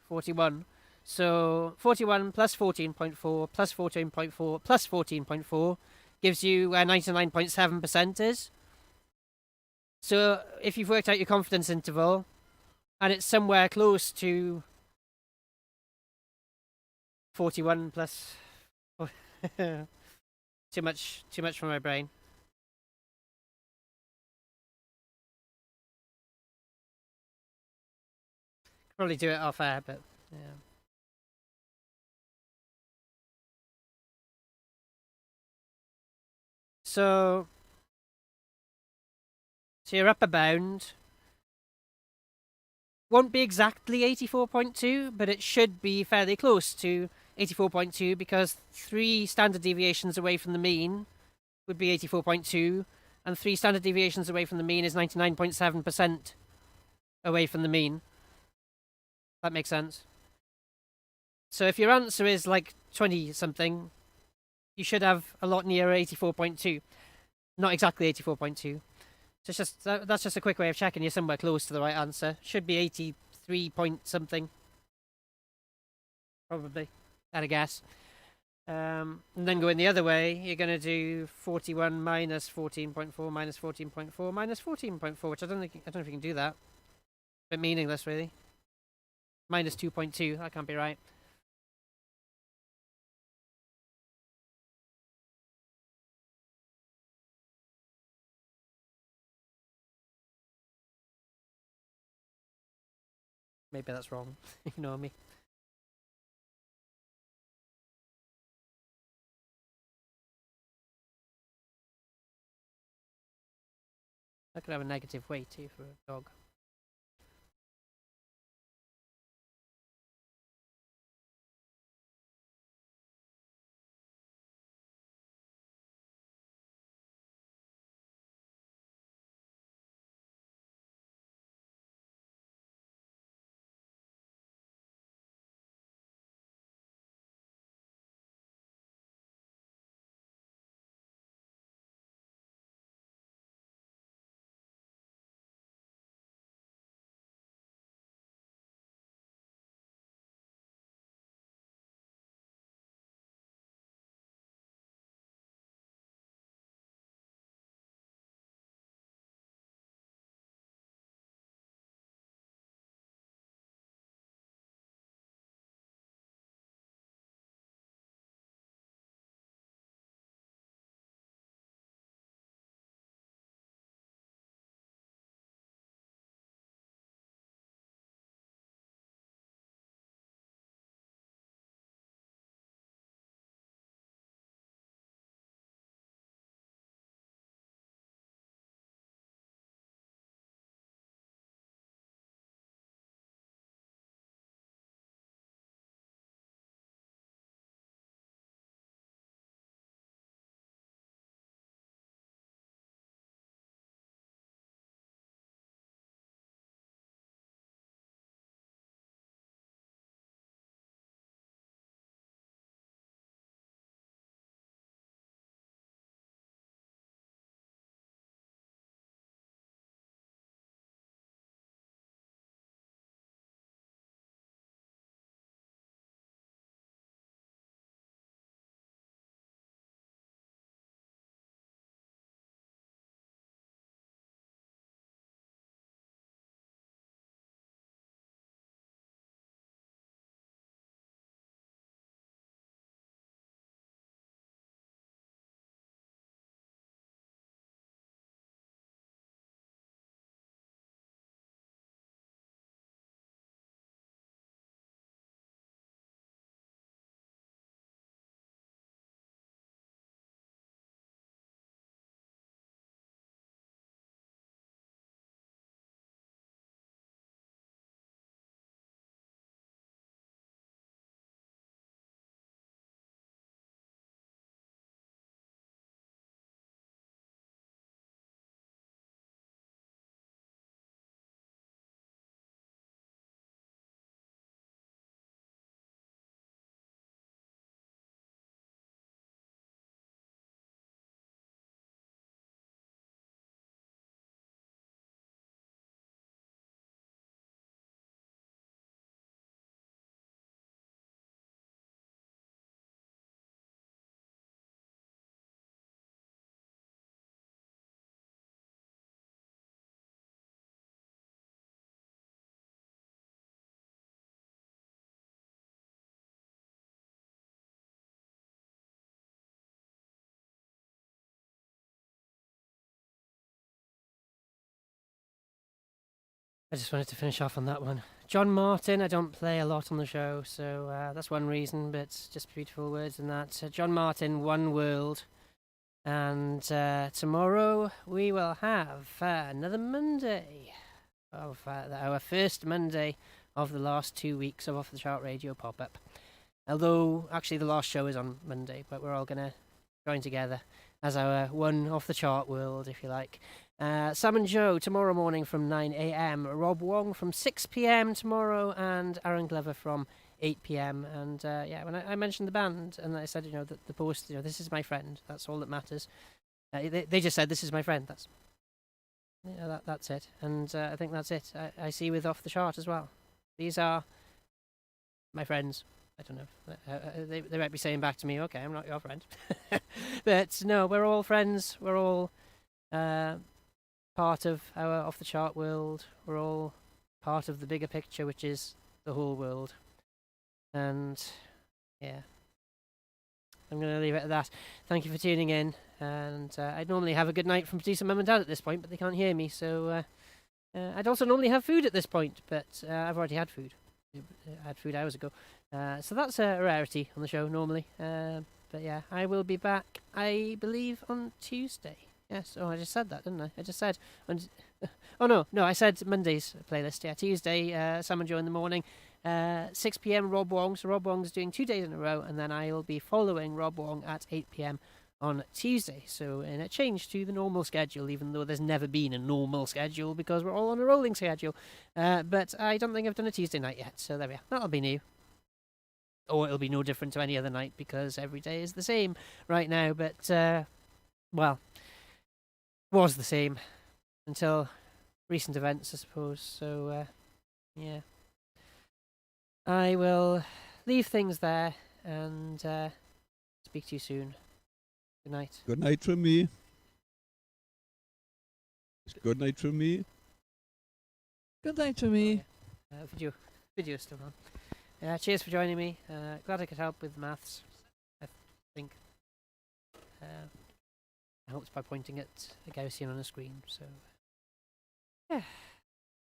41. So 41 plus 14.4 plus 14.4 plus 14.4 gives you where 99.7% is. So if you've worked out your confidence interval and it's somewhere close to 41 plus too much for my brain. Probably do it off air, but yeah. So your upper bound won't be exactly 84.2, but it should be fairly close to 84.2 because 3 standard deviations away from the mean would be 84.2, and 3 standard deviations away from the mean is 99.7% away from the mean. That makes sense. So if your answer is like 20 something, you should have a lot nearer 84.2. Not exactly 84.2. So it's just that's just a quick way of checking you're somewhere close to the right answer. Should be 83 point something. Probably. At a guess. And then going the other way, you're going to do 41 minus 14.4 minus 14.4 minus 14.4, which I don't know if you can do that. A bit meaningless, really. Minus 2.2, that can't be right. Maybe that's wrong. Ignore me. I could have a negative weight too for a dog. I just wanted to finish off on that one. John Martin, I don't play a lot on the show, so that's one reason, but it's just beautiful words in that. John Martin, One World. And tomorrow we will have another Monday of our first Monday of the last 2 weeks of Off the Chart Radio pop-up. Although, actually, the last show is on Monday, but we're all going to join together as our one Off the Chart world, if you like. Sam and Joe tomorrow morning from 9 a.m. Rob Wong from 6 p.m. tomorrow, and Aaron Glover from 8 p.m. And when I mentioned the band, and I said, the post, this is my friend. That's all that matters. They just said, this is my friend. That's it. And I think that's it. I see with Off the Chart as well. These are my friends. I don't know. They might be saying back to me, okay, I'm not your friend. But no, we're all friends. We're all part of our Off the Chart world. We're all part of the bigger picture, which is the whole world. And yeah, I'm going to leave it at that. Thank you for tuning in. And I'd normally have a good night from producer Mum and Dad at this point, but they can't hear me. So I'd also normally have food at this point, but I've already had food. I had food hours ago. So that's a rarity on the show normally. But yeah, I will be back, I believe, on Tuesday. Yes. Oh, I just said that, didn't I? I just said. Oh no, I said Monday's playlist. Yeah, Tuesday, Sam and Joe in the morning. 6 p.m. Rob Wong. So Rob Wong's doing 2 days in a row, and then I'll be following Rob Wong at 8 p.m. on Tuesday. So in a change to the normal schedule, even though there's never been a normal schedule because we're all on a rolling schedule. But I don't think I've done a Tuesday night yet. So there we are. That'll be new. Or it'll be no different to any other night because every day is the same right now. But, was the same until recent events, I suppose. So, yeah. I will leave things there and speak to you soon. Good night. Good night from me. Good night from me. Good night to me. Video still on. Cheers for joining me. Glad I could help with maths, I think. I helped by pointing at a Gaussian on a screen, so yeah.